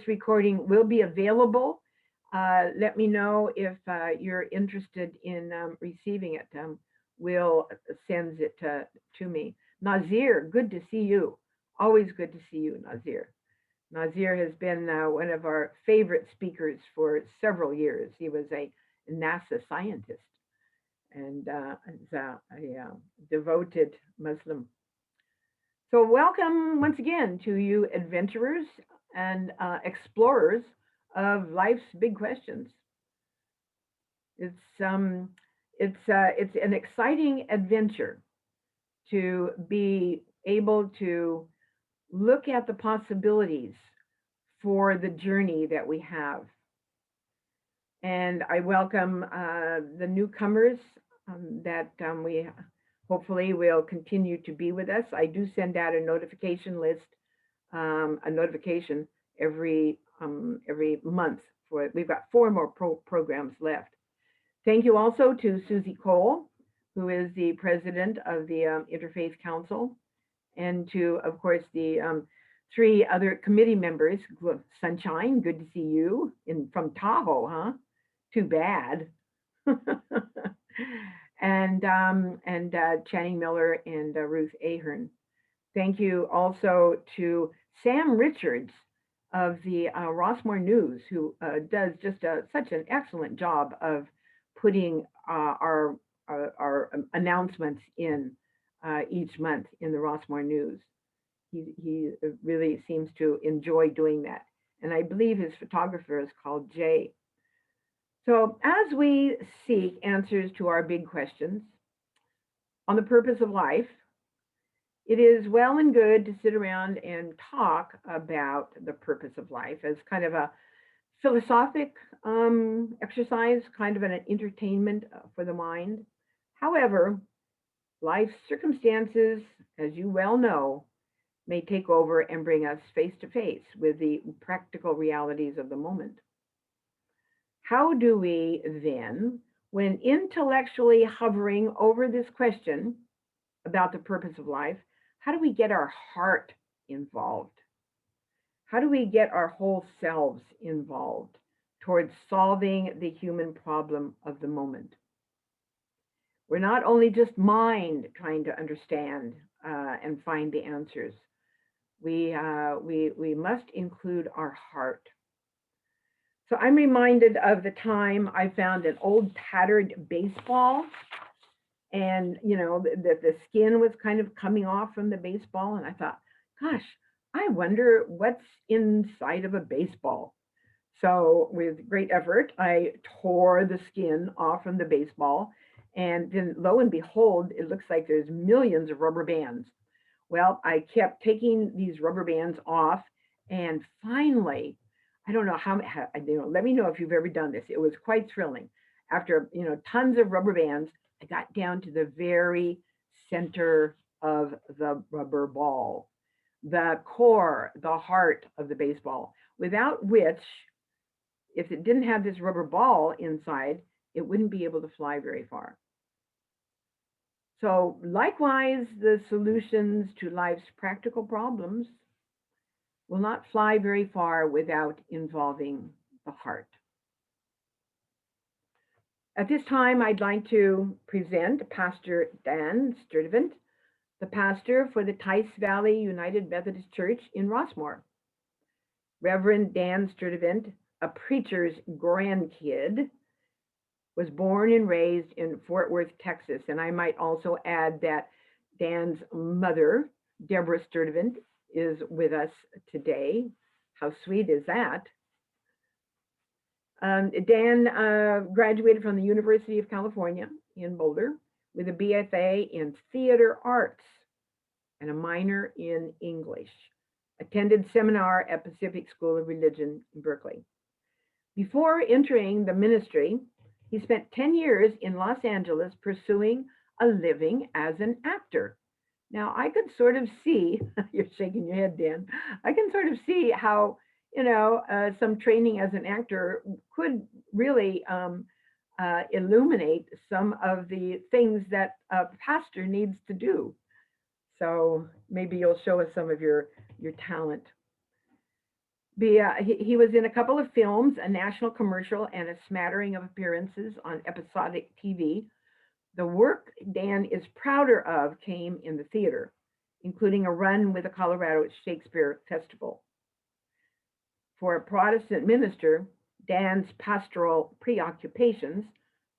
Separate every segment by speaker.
Speaker 1: recording will be available. Let me know if you're interested in receiving it. Will sends it to me. Nazir, good to see you. Always good to see you, Nazir. Nazir has been one of our favorite speakers for several years. He was a NASA scientist and is a devoted Muslim. So welcome once again to you adventurers and explorers of life's big questions. It's an exciting adventure to be able to look at the possibilities for the journey that we have. And I welcome the newcomers that we hopefully will continue to be with us. I do send out a notification list, a notification every month. We've got 4 more programs left. Thank you also to Susie Cole, who is the president of the Interfaith Council, and to, of course, the 3 other committee members. Sunshine, good to see you from Tahoe, huh? Too bad. and Channing Miller and Ruth Ahern. Thank you also to Sam Richards of the Rossmore News, who does just such an excellent job of putting our announcements in each month in the Rossmore News. He really seems to enjoy doing that. And I believe his photographer is called Jay. So as we seek answers to our big questions on the purpose of life, it is well and good to sit around and talk about the purpose of life as kind of a philosophic exercise, kind of an entertainment for the mind. However, life's circumstances, as you well know, may take over and bring us face to face with the practical realities of the moment. How do we then, when intellectually hovering over this question about the purpose of life, how do we get our heart involved? How do we get our whole selves involved towards solving the human problem of the moment? We're not only just mind trying to understand and find the answers. We must include our heart. So I'm reminded of the time I found an old tattered baseball, and the skin was kind of coming off from the baseball, and I thought, gosh, I wonder what's inside of a baseball. So with great effort, I tore the skin off from the baseball, and then lo and behold, it looks like there's millions of rubber bands. Well, I kept taking these rubber bands off, and finally, I don't know how, let me know if you've ever done this. It was quite thrilling. After, tons of rubber bands, I got down to the very center of the rubber ball, the core, the heart of the baseball, without which, if it didn't have this rubber ball inside, it wouldn't be able to fly very far. So likewise, the solutions to life's practical problems will not fly very far without involving the heart. At this time, I'd like to present Pastor Dan Sturdivant, the pastor for the Tice Valley United Methodist Church in Rossmore. Reverend Dan Sturdivant, a preacher's grandkid, was born and raised in Fort Worth, Texas. And I might also add that Dan's mother, Deborah Sturdivant, is with us today. How sweet is that? Dan graduated from the University of California in Boulder with a BFA in theater arts and a minor in English. Attended seminar at Pacific School of Religion in Berkeley. Before entering the ministry, he spent 10 years in Los Angeles pursuing a living as an actor. Now, I could sort of see, you're shaking your head, Dan, I can sort of see how, some training as an actor could really illuminate some of the things that a pastor needs to do. So maybe you'll show us some of your talent. He was in a couple of films, a national commercial, and a smattering of appearances on episodic TV. The work Dan is prouder of came in the theater, including a run with the Colorado Shakespeare Festival. For a Protestant minister, Dan's pastoral preoccupations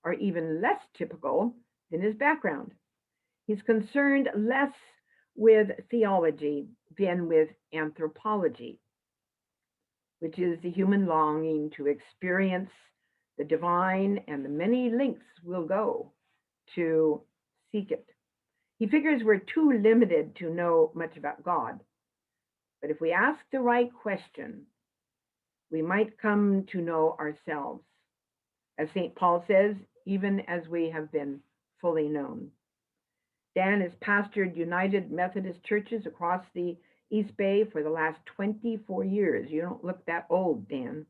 Speaker 1: are even less typical than his background. He's concerned less with theology than with anthropology, which is the human longing to experience the divine and the many lengths we'll go to seek it. He figures we're too limited to know much about God. But if we ask the right question, we might come to know ourselves. As St. Paul says, even as we have been fully known. Dan has pastored United Methodist churches across the East Bay for the last 24 years. You don't look that old, Dan.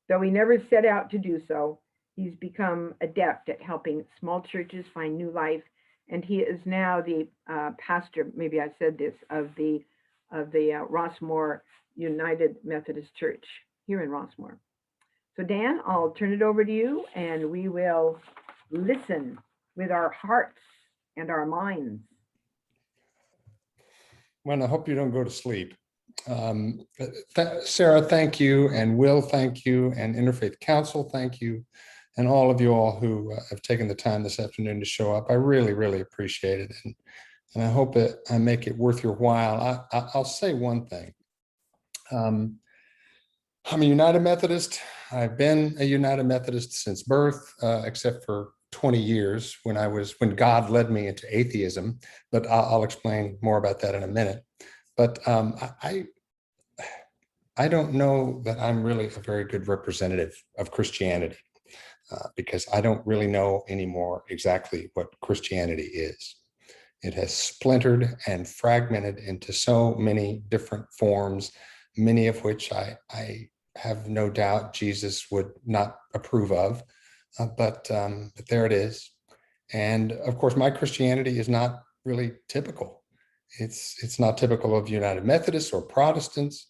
Speaker 1: Though he never set out to do so, he's become adept at helping small churches find new life, and he is now the pastor, maybe I said this, of the Rossmore United Methodist Church here in Rossmore. So Dan, I'll turn it over to you, and we will listen with our hearts and our minds.
Speaker 2: Well, I hope you don't go to sleep. Sarah, thank you, and Will, thank you, and Interfaith Council, thank you, and all of you all who have taken the time this afternoon to show up. I really, really appreciate it, and I hope that I make it worth your while. I'll say one thing. I'm a United Methodist. I've been a United Methodist since birth, except for 20 years when God led me into atheism, but I'll explain more about that in a minute. But I don't know that I'm really a very good representative of Christianity because I don't really know anymore exactly what Christianity is. It has splintered and fragmented into so many different forms, many of which I have no doubt Jesus would not approve of, but there it is. And of course, my Christianity is not really typical. It's not typical of United Methodists or Protestants.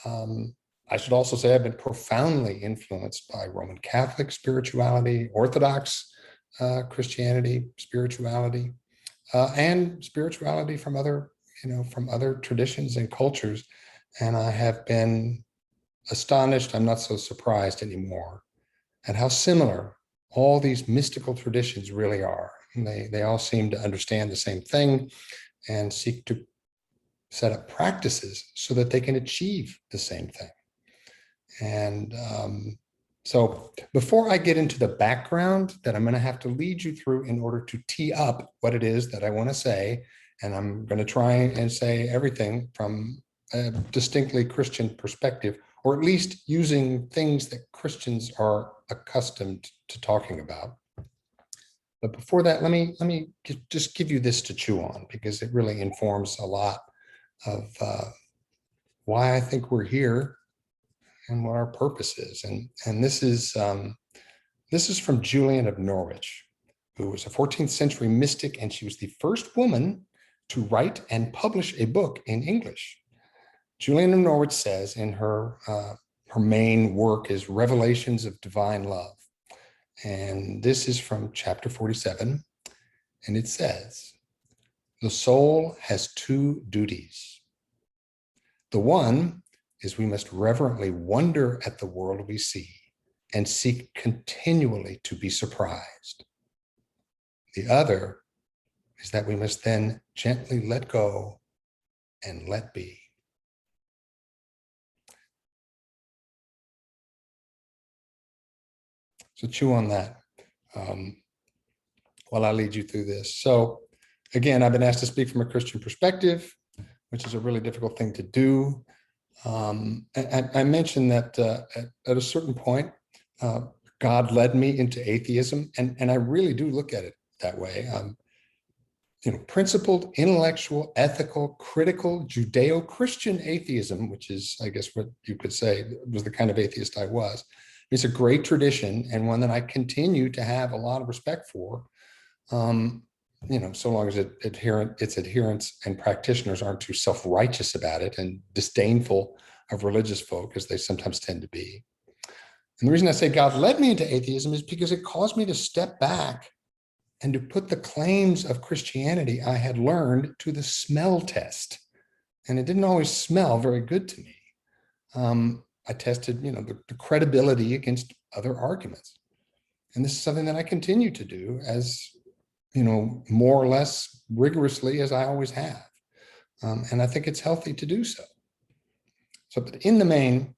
Speaker 2: I should also say I've been profoundly influenced by Roman Catholic spirituality, Orthodox Christianity, spirituality, and spirituality from other traditions and cultures. And I have been astonished, I'm not so surprised anymore, at how similar all these mystical traditions really are. And they all seem to understand the same thing and seek to set up practices so that they can achieve the same thing. And so before I get into the background that I'm going to have to lead you through in order to tee up what it is that I want to say, and I'm going to try and say everything from a distinctly Christian perspective, or at least using things that Christians are accustomed to talking about. But before that, let me just give you this to chew on, because it really informs a lot of why I think we're here and what our purpose is. And this is from Julian of Norwich, who was a 14th century mystic, and she was the first woman to write and publish a book in English. Julian of Norwich says in her main work is Revelations of Divine Love. And this is from chapter 47. And it says, the soul has two duties. The one is we must reverently wonder at the world we see and seek continually to be surprised. The other is that we must then gently let go and let be. So chew on that while I lead you through this. So again, I've been asked to speak from a Christian perspective, which is a really difficult thing to do. I mentioned that at a certain point, God led me into atheism, and I really do look at it that way. Principled, intellectual, ethical, critical, Judeo-Christian atheism, which is, I guess, what you could say was the kind of atheist I was. It's a great tradition and one that I continue to have a lot of respect for. so long as its adherents and practitioners aren't too self-righteous about it and disdainful of religious folk, as they sometimes tend to be. And the reason I say God led me into atheism is because it caused me to step back and to put the claims of Christianity I had learned to the smell test. And it didn't always smell very good to me. I tested, the credibility against other arguments. And this is something that I continue to do as, more or less rigorously as I always have. And I think it's healthy to do so. So, but in the main,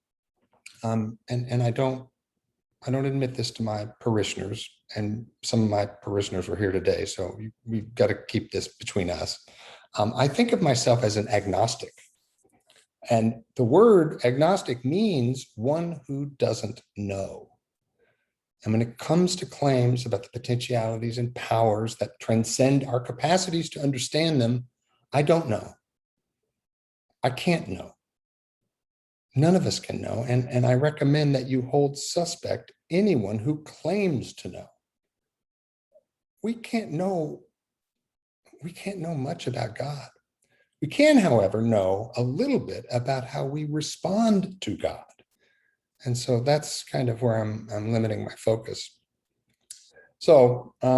Speaker 2: and I don't admit this to my parishioners, and some of my parishioners were here today, so we've got to keep this between us. I think of myself as an agnostic. And the word agnostic means one who doesn't know. And when it comes to claims about the potentialities and powers that transcend our capacities to understand them, I don't know. I can't know. None of us can know. And I recommend that you hold suspect anyone who claims to know. We can't know much about God. We can, however, know a little bit about how we respond to God. And so that's kind of where I'm limiting my focus. So I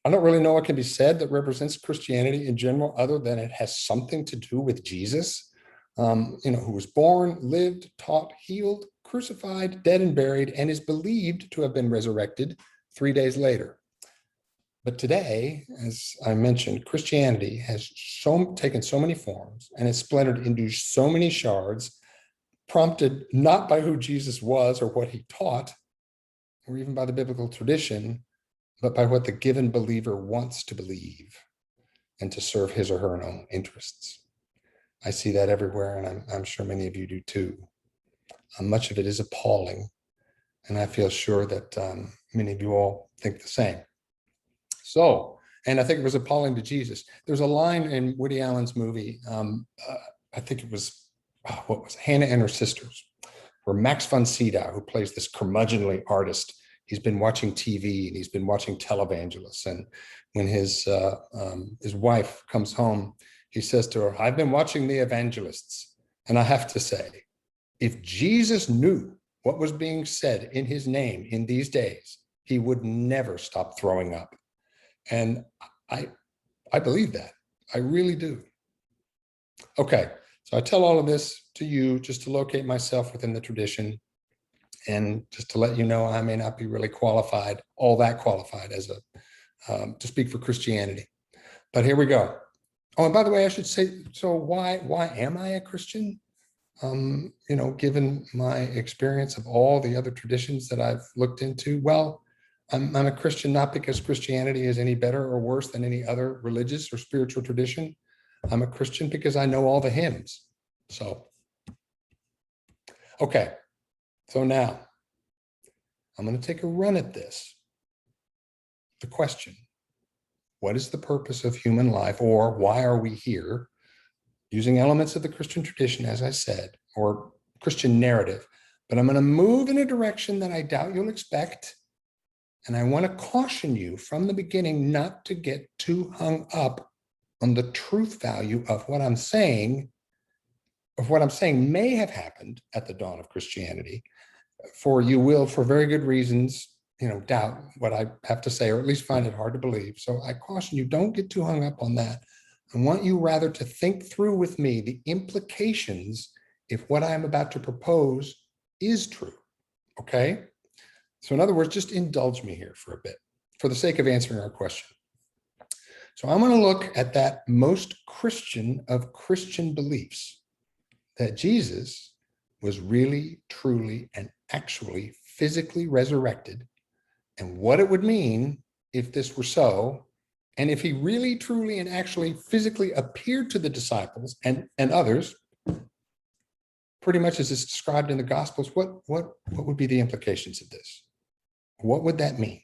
Speaker 2: don't really know what can be said that represents Christianity in general, other than it has something to do with Jesus, who was born, lived, taught, healed, crucified, dead and buried, and is believed to have been resurrected 3 days later. But today, as I mentioned, Christianity has taken so many forms and is splintered into so many shards, prompted not by who Jesus was or what he taught, or even by the biblical tradition, but by what the given believer wants to believe and to serve his or her own interests. I see that everywhere, and I'm sure many of you do too. Much of it is appalling, and I feel sure that many of you all think the same. So, and I think it was appalling to Jesus. There's a line in Woody Allen's movie, I think it was, Hannah and Her Sisters, where Max von Sydow, who plays this curmudgeonly artist, he's been watching TV and he's been watching televangelists. And when his wife comes home, he says to her, "I've been watching the evangelists. And I have to say, if Jesus knew what was being said in his name in these days, he would never stop throwing up." And I believe that. I really do. Okay, so I tell all of this to you just to locate myself within the tradition, and just to let you know I may not be really all that qualified as to speak for Christianity. But here we go. Oh, and by the way, I should say, so why am I a Christian? Given my experience of all the other traditions that I've looked into, well, I'm a Christian not because Christianity is any better or worse than any other religious or spiritual tradition. I'm a Christian because I know all the hymns. So, okay. So now I'm going to take a run at this. The question, what is the purpose of human life, or why are we here? Using elements of the Christian tradition, as I said, or Christian narrative, but I'm going to move in a direction that I doubt you'll expect. And I want to caution you from the beginning not to get too hung up on the truth value of what I'm saying may have happened at the dawn of Christianity. For you will, for very good reasons, doubt what I have to say, or at least find it hard to believe. So I caution you, don't get too hung up on that. I want you rather to think through with me the implications if what I am about to propose is true, okay? So in other words, just indulge me here for a bit, for the sake of answering our question. So I'm going to look at that most Christian of Christian beliefs, that Jesus was really, truly, and actually physically resurrected, and what it would mean if this were so, and if he really, truly, and actually physically appeared to the disciples and others, pretty much as it's described in the Gospels, what would be the implications of this? What would that mean?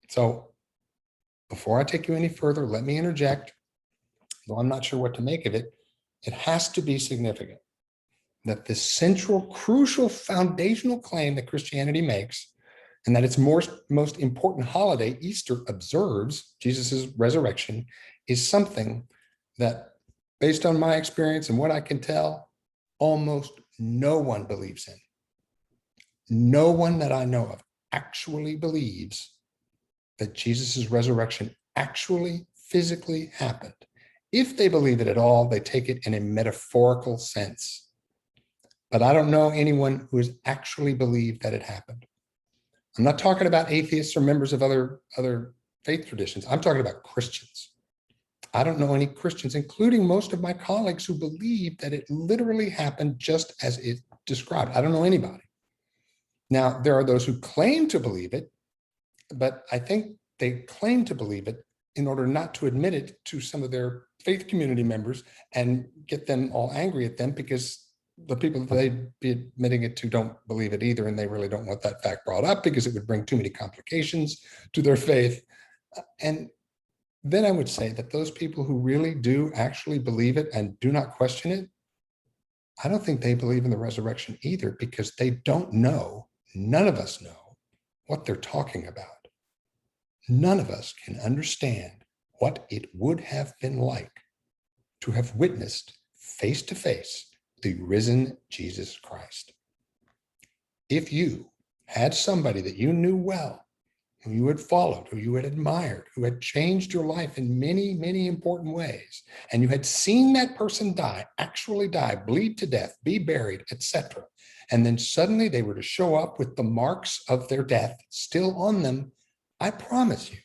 Speaker 2: So before I take you any further, let me interject, though I'm not sure what to make of it. It has to be significant that the central, crucial, foundational claim that Christianity makes and that its most important holiday, Easter, observes Jesus' resurrection, is something that, based on my experience and what I can tell, almost no one believes in. No one that I know of actually believes that Jesus' resurrection actually physically happened. If they believe it at all, they take it in a metaphorical sense. But I don't know anyone who has actually believed that it happened. I'm not talking about atheists or members of other faith traditions. I'm talking about Christians. I don't know any Christians, including most of my colleagues, who believe that it literally happened just as it described. I don't know anybody. Now, there are those who claim to believe it, but I think they claim to believe it in order not to admit it to some of their faith community members and get them all angry at them, because the people that they'd be admitting it to don't believe it either, and they really don't want that fact brought up because it would bring too many complications to their faith. And then I would say that those people who really do actually believe it and do not question it, I don't think they believe in the resurrection either, because they don't know, none of us know what they're talking about. None of us can understand what it would have been like to have witnessed face to face the risen Jesus Christ. If you had somebody that you knew well, who you had followed, who you had admired, who had changed your life in many, many important ways, and you had seen that person die, actually die, bleed to death, be buried, etc., and then suddenly they were to show up with the marks of their death still on them, I promise you,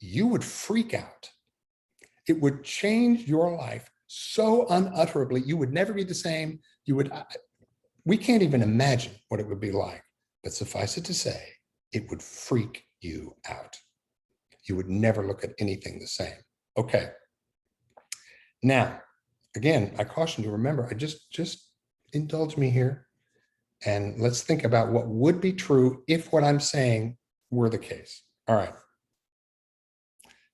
Speaker 2: you would freak out. It would change your life so unutterably. You would never be the same. We can't even imagine what it would be like, but suffice it to say, it would freak you out. You would never look at anything the same. Okay. Now, again, I caution you, remember, I just indulge me here, and let's think about what would be true if what I'm saying were the case. All right.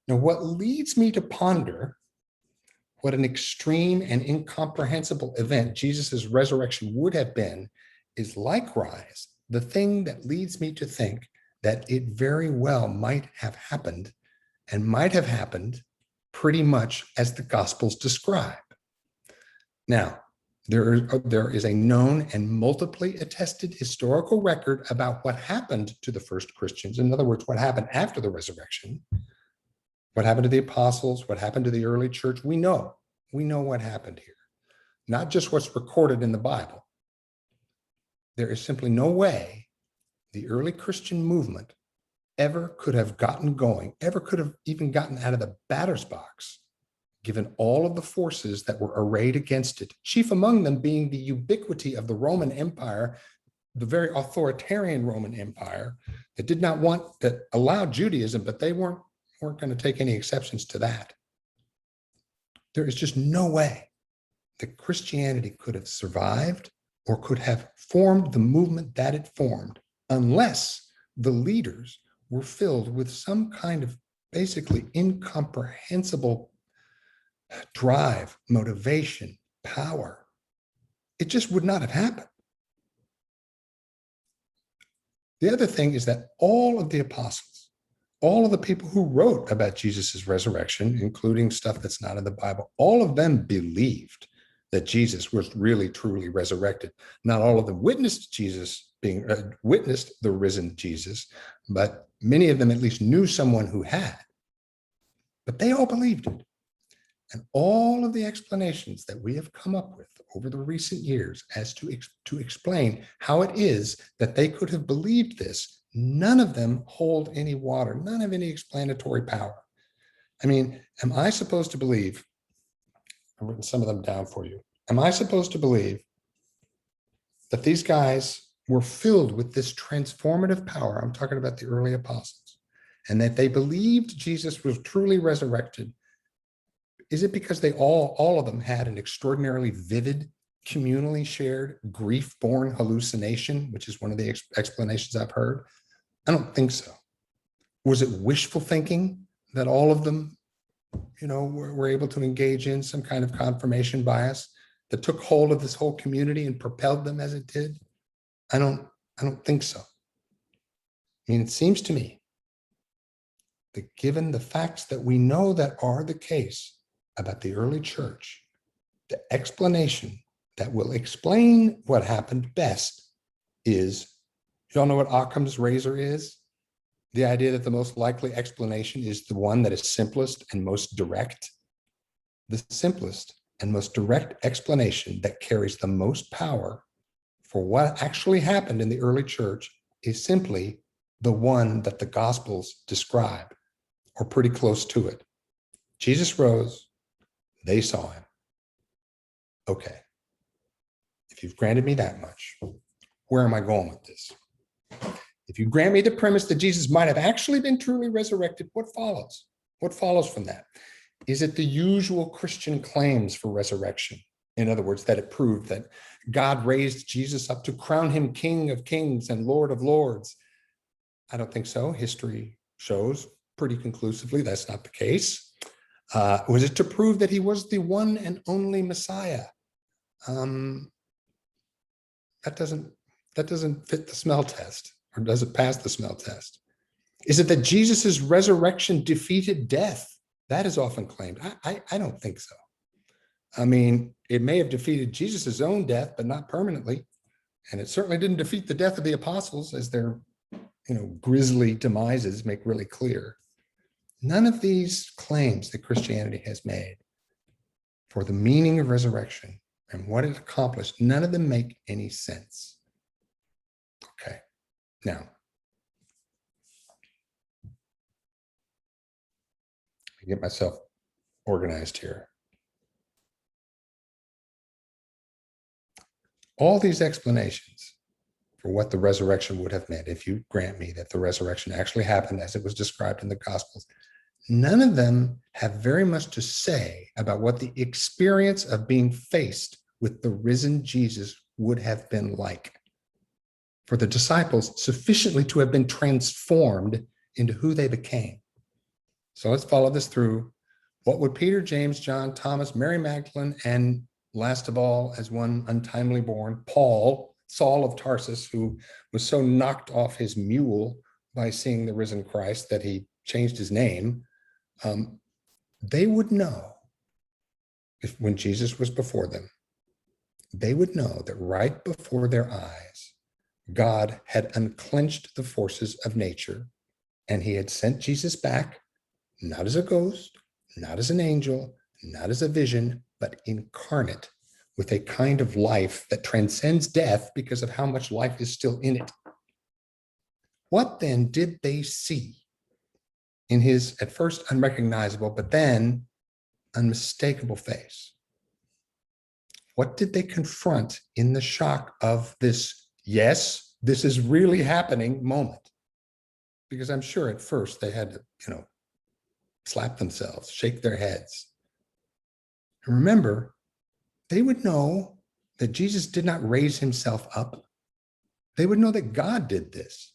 Speaker 2: Now, what leads me to ponder what an extreme and incomprehensible event Jesus' resurrection would have been is likewise the thing that leads me to think that it very well might have happened, and might have happened pretty much as the Gospels describe. Now, there is a known and multiply attested historical record about what happened to the first Christians. In other words, what happened after the resurrection. What happened to the apostles, what happened to the early church, we know what happened here. Not just what's recorded in the Bible. There is simply no way the early Christian movement ever could have gotten going, ever could have even gotten out of the batter's box, given all of the forces that were arrayed against it, chief among them being the ubiquity of the Roman Empire, the very authoritarian Roman Empire that did not want, that allowed Judaism, but they weren't going to take any exceptions to that. There is just no way that Christianity could have survived or could have formed the movement that it formed unless the leaders were filled with some kind of basically incomprehensible drive, motivation, power. It just would not have happened. The other thing is that all of the apostles, all of the people who wrote about Jesus's resurrection, including stuff that's not in the Bible, all of them believed that Jesus was really, truly resurrected. Not all of them witnessed witnessed the risen Jesus, but many of them at least knew someone who had. But they all believed it. And all of the explanations that we have come up with over the recent years as to explain how it is that they could have believed this, none of them hold any water, none have any explanatory power. I mean, am I supposed to believe, I've written some of them down for you, am I supposed to believe that these guys were filled with this transformative power? I'm talking about the early apostles, and that they believed Jesus was truly resurrected. Is it because they all of them had an extraordinarily vivid, communally shared, grief-born hallucination, which is one of the explanations I've heard? I don't think so. Was it wishful thinking that all of them, were able to engage in some kind of confirmation bias that took hold of this whole community and propelled them as it did? I don't think so. I mean, it seems to me that given the facts that we know that are the case about the early church, the explanation that will explain what happened best is, you all know what Occam's razor is? The idea that the most likely explanation is the one that is simplest and most direct. The simplest and most direct explanation that carries the most power for what actually happened in the early church is simply the one that the Gospels describe, or pretty close to it. Jesus rose, they saw him. Okay, if you've granted me that much, where am I going with this? If you grant me the premise that Jesus might have actually been truly resurrected, what follows? What follows from that? Is it the usual Christian claims for resurrection? In other words, that it proved that God raised Jesus up to crown him King of Kings and Lord of Lords? I don't think so. History shows pretty conclusively that's not the case. Was it to prove that he was the one and only Messiah? That doesn't fit the smell test, or does it pass the smell test? Is it that Jesus's resurrection defeated death? That is often claimed. I don't think so. I mean, it may have defeated Jesus's own death, but not permanently. And it certainly didn't defeat the death of the apostles, as their, grisly demises make really clear. None of these claims that Christianity has made for the meaning of resurrection and what it accomplished, none of them make any sense. Okay, now, I get myself organized here. All these explanations for what the resurrection would have meant, if you grant me that the resurrection actually happened as it was described in the Gospels, none of them have very much to say about what the experience of being faced with the risen Jesus would have been like for the disciples, sufficiently to have been transformed into who they became. So let's follow this through. What would Peter, James, John, Thomas, Mary Magdalene, and last of all, as one untimely born, Paul, Saul of Tarsus, who was so knocked off his mule by seeing the risen Christ that he changed his name, they would know, when Jesus was before them, they would know that right before their eyes, God had unclenched the forces of nature, and he had sent Jesus back, not as a ghost, not as an angel, not as a vision, but incarnate, with a kind of life that transcends death because of how much life is still in it. What then did they see in his at first unrecognizable, but then unmistakable face? What did they confront in the shock of this, yes, this is really happening moment? Because I'm sure at first they had to, slap themselves, shake their heads. And remember, they would know that Jesus did not raise himself up. They would know that God did this.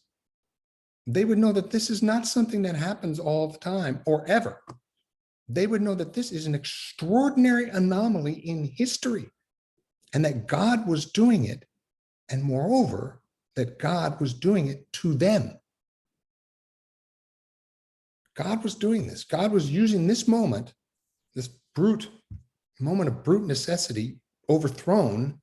Speaker 2: They would know that this is not something that happens all the time or ever. They would know that this is an extraordinary anomaly in history and that God was doing it. And moreover, that God was doing it to them. God was doing this. God was using this moment, this moment of brute necessity overthrown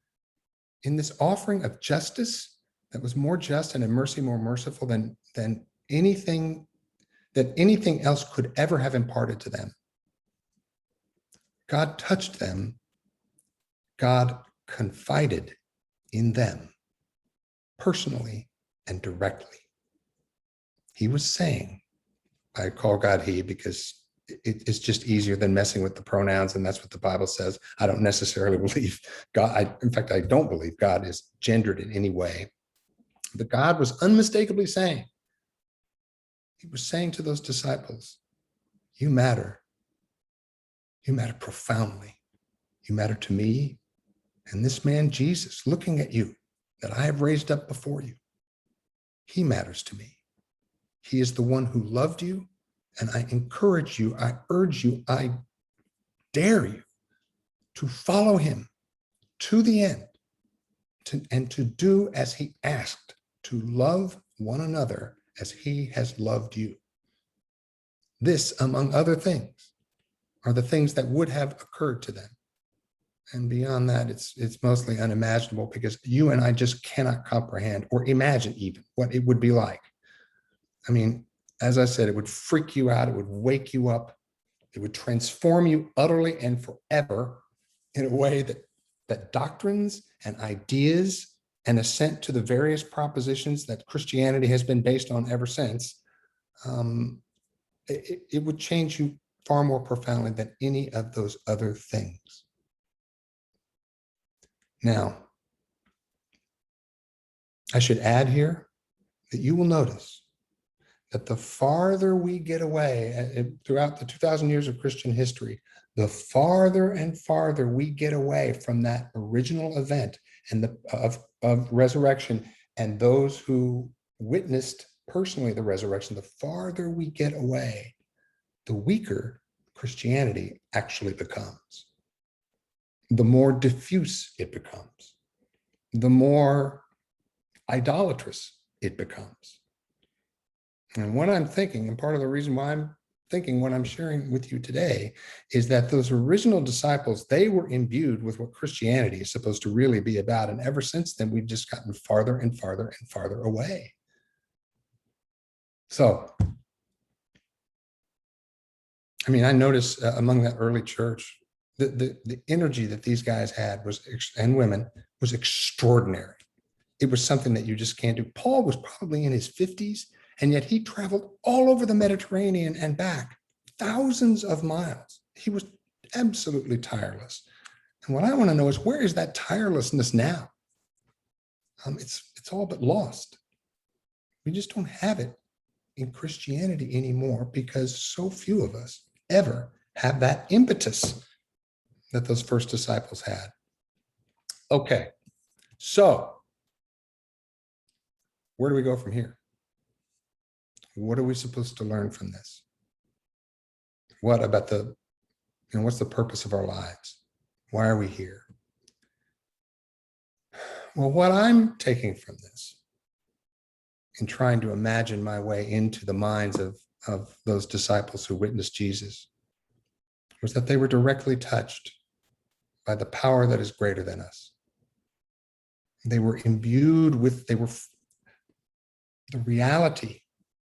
Speaker 2: in this offering of justice that was more just and in mercy more merciful than anything else could ever have imparted to them. God touched them. God confided in them personally and directly. He was saying, I call God he because it's just easier than messing with the pronouns, and that's what the Bible says. I don't necessarily believe God. In fact, I don't believe God is gendered in any way. But God was unmistakably saying, he was saying to those disciples, you matter. You matter profoundly. You matter to me and this man, Jesus, looking at you, that I have raised up before you. He matters to me. He is the one who loved you, and I encourage you, I urge you, I dare you to follow him to the end and to do as he asked, to love one another as he has loved you. This, among other things, are the things that would have occurred to them. And beyond that, it's mostly unimaginable, because you and I just cannot comprehend or imagine even what it would be like. I mean, as I said, it would freak you out. It would wake you up. It would transform you utterly and forever in a way that doctrines and ideas and assent to the various propositions that Christianity has been based on ever since, it would change you far more profoundly than any of those other things. Now, I should add here that you will notice that the farther we get away throughout the 2,000 years of Christian history, the farther and farther we get away from that original event and of resurrection, and those who witnessed personally the resurrection, the farther we get away, the weaker Christianity actually becomes. The more diffuse it becomes, the more idolatrous it becomes. And what I'm thinking, and part of the reason why I'm thinking what I'm sharing with you today, is that those original disciples, they were imbued with what Christianity is supposed to really be about. And ever since then, we've just gotten farther and farther and farther away. So, I mean, I noticed among that early church, the energy that these guys had and women was extraordinary. It was something that you just can't do. Paul was probably in his 50s, and yet he traveled all over the Mediterranean and back, thousands of miles. He was absolutely tireless. And what I want to know is, where is that tirelessness now? It's all but lost. We just don't have it in Christianity anymore, because so few of us ever have that impetus that those first disciples had. Okay, so where do we go from here? What are we supposed to learn from this? What about what's the purpose of our lives? Why are we here? Well, what I'm taking from this, in trying to imagine my way into the minds of those disciples who witnessed Jesus, was that they were directly touched by the power that is greater than us. They were imbued with, the reality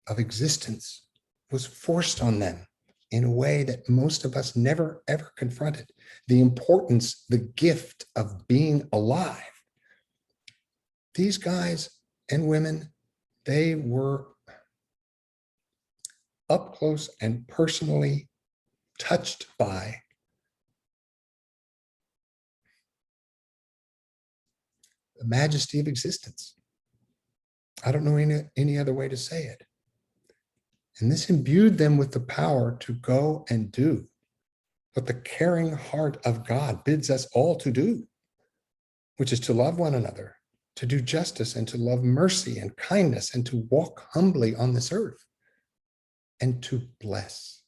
Speaker 2: of existence was forced on them in a way that most of us never, ever confronted. The importance, the gift of being alive. These guys and women, they were up close and personally touched by the majesty of existence. I don't know any other way to say it. And this imbued them with the power to go and do what the caring heart of God bids us all to do, which is to love one another, to do justice, and to love mercy and kindness, and to walk humbly on this earth, and to bless.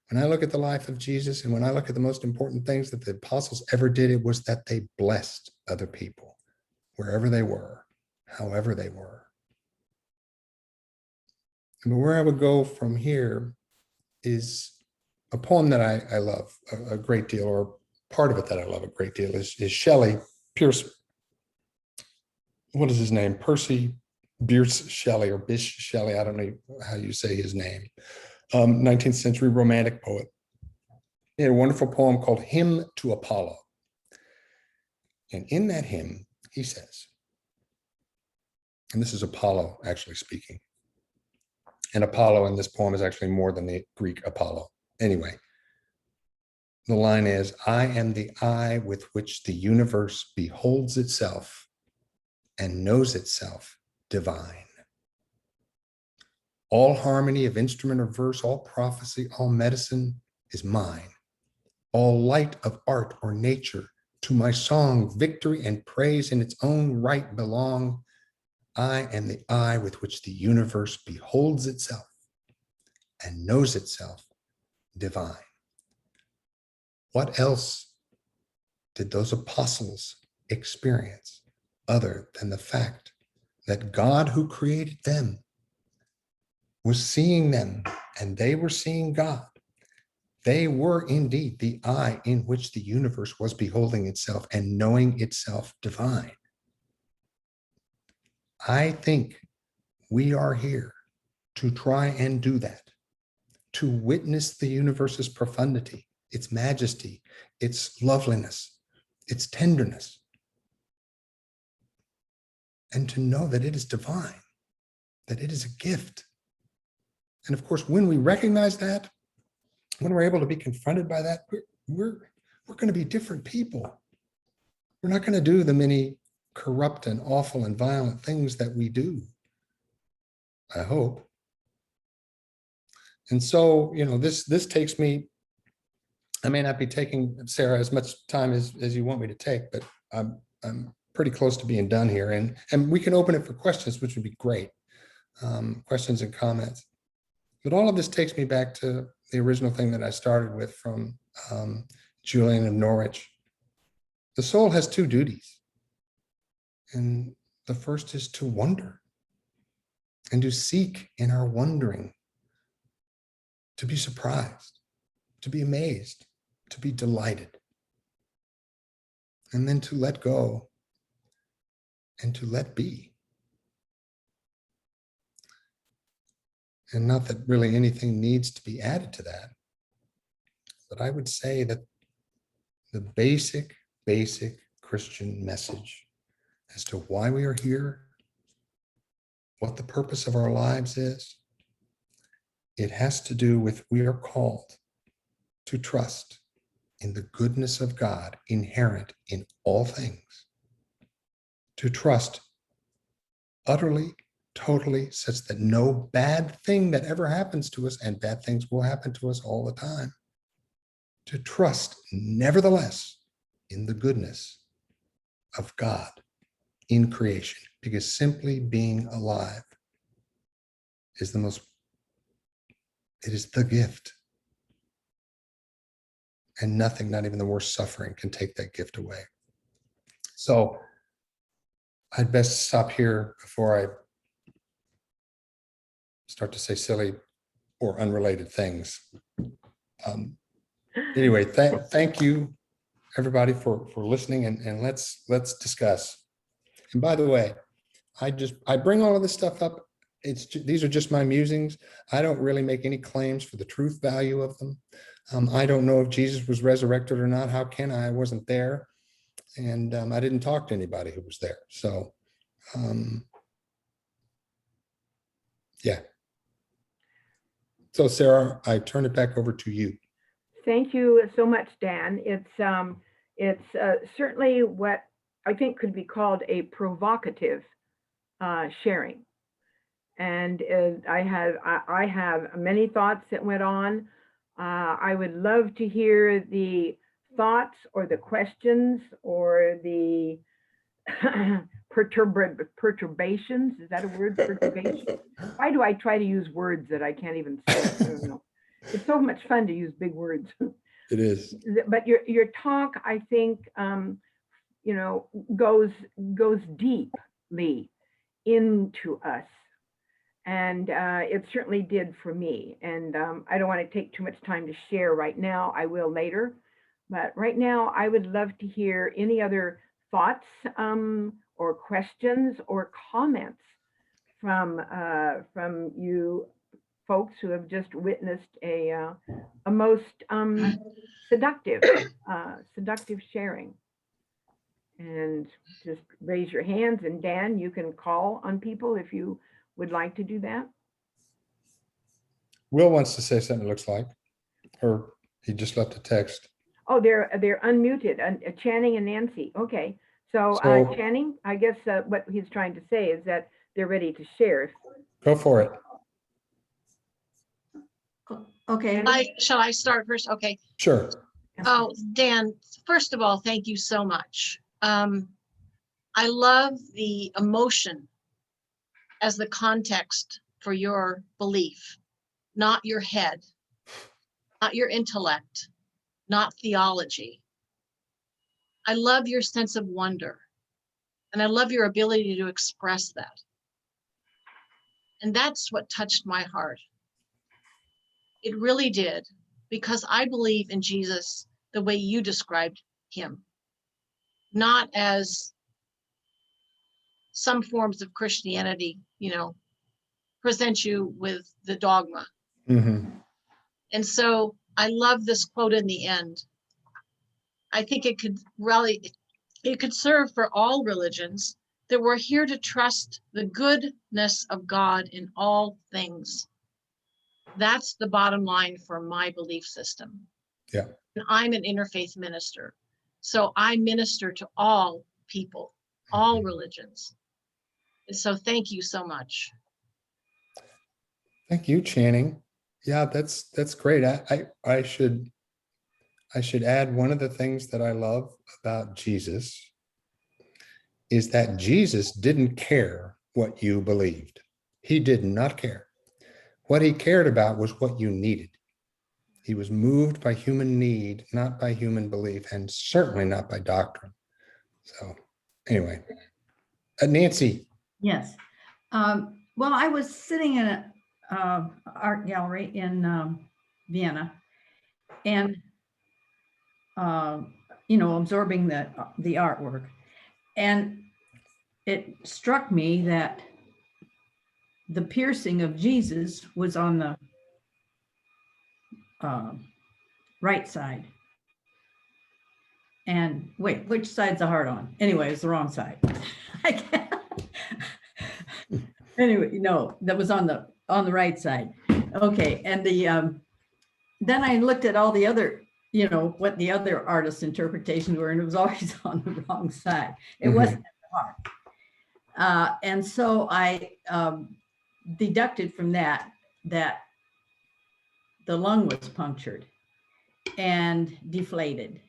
Speaker 2: When I look at the life of Jesus, and when I look at the most important things that the apostles ever did, it was that they blessed other people, wherever they were, however they were. But where I would go from here is a poem that I love a great deal, or part of it that I love a great deal, is Shelley, Pierce, what is his name? Percy Bierce Shelley, or Bish Shelley, I don't know how you say his name, 19th century romantic poet. He had a wonderful poem called Hymn to Apollo. And in that hymn, he says, and this is Apollo actually speaking, and Apollo in this poem is actually more than the Greek Apollo. Anyway, the line is, I am the eye with which the universe beholds itself and knows itself divine. All harmony of instrument or verse, all prophecy, all medicine is mine. All light of art or nature, to my song, victory and praise in its own right belong. I am the eye with which the universe beholds itself and knows itself divine. What else did those apostles experience other than the fact that God, who created them, was seeing them and they were seeing God. They were indeed the eye in which the universe was beholding itself and knowing itself divine. I think we are here to try and do that, to witness the universe's profundity, its majesty, its loveliness, its tenderness, and to know that it is divine, that it is a gift. And of course, when we recognize that, when we're able to be confronted by that, we're going to be different people. We're not going to do the many corrupt and awful and violent things that we do, I hope. And so, this takes me, I may not be taking, Sarah, as much time as you want me to take, but I'm pretty close to being done here. And we can open it for questions, which would be great. Questions and comments. But all of this takes me back to the original thing that I started with from Julian of Norwich. The soul has two duties. And the first is to wonder and to seek in our wondering, to be surprised, to be amazed, to be delighted, and then to let go and to let be. And not that really anything needs to be added to that, but I would say that the basic Christian message as to why we are here, what the purpose of our lives is, it has to do with we are called to trust in the goodness of God inherent in all things, to trust utterly, totally, such that no bad thing that ever happens to us, and bad things will happen to us all the time, to trust nevertheless in the goodness of God in creation, because simply being alive is it is the gift. And nothing, not even the worst suffering, can take that gift away. So I'd best stop here before I start to say silly or unrelated things. Anyway, thank you, everybody, for listening, and let's discuss. And by the way, I bring all of this stuff up. These are just my musings. I don't really make any claims for the truth value of them. I don't know if Jesus was resurrected or not. How can I? I wasn't there. And I didn't talk to anybody who was there. So, yeah. So, Sarah, I turn it back over to you.
Speaker 1: Thank you so much, Dan. It's certainly what I think could be called a provocative sharing. And I have many thoughts that went on. I would love to hear the thoughts or the questions or the perturbations. Is that a word? Perturbation? Why do I try to use words that I can't even say? I don't know. It's so much fun to use big words.
Speaker 2: It is.
Speaker 1: But your talk, I think, goes deeply into us. And it certainly did for me. And I don't want to take too much time to share right now. I will later. But right now, I would love to hear any other thoughts or questions or comments from you folks who have just witnessed a most seductive sharing. And just raise your hands. And Dan, you can call on people if you would like to do that.
Speaker 2: Will wants to say something, it looks like, or he just left a text.
Speaker 1: Oh, they're unmuted, Channing and Nancy. Okay, so Channing, I guess what he's trying to say is that they're ready to share.
Speaker 2: Go for it.
Speaker 3: Okay. Shall I start first? Okay.
Speaker 2: Sure.
Speaker 3: Oh, Dan, first of all, thank you so much. I love the emotion as the context for your belief, not your head, not your intellect, not theology. I love your sense of wonder, and I love your ability to express that. And that's what touched my heart. It really did, because I believe in Jesus the way you described him, not as some forms of Christianity, present you with the dogma.
Speaker 2: Mm-hmm.
Speaker 3: And so I love this quote in the end. I think it could serve for all religions, that we're here to trust the goodness of God in all things. That's the bottom line for my belief system.
Speaker 2: Yeah.
Speaker 3: And I'm an interfaith minister. So I minister to all people, all religions. And so thank you so much.
Speaker 2: Thank you, Channing. Yeah, that's great. I should add, one of the things that I love about Jesus is that Jesus didn't care what you believed. He did not care. What he cared about was what you needed. He was moved by human need, not by human belief, and certainly not by doctrine. So anyway, Nancy.
Speaker 4: Yes. Well, I was sitting in an art gallery in Vienna, and absorbing the artwork, and it struck me that the piercing of Jesus was on the right side. And wait, which side's the heart on? Anyway, it's the wrong side. I can't. Anyway, no, that was on the right side. Okay, and then I looked at all the other, what the other artists' interpretations were, and it was always on the wrong side. It wasn't at the heart. And so I deducted from that the lung was punctured and deflated.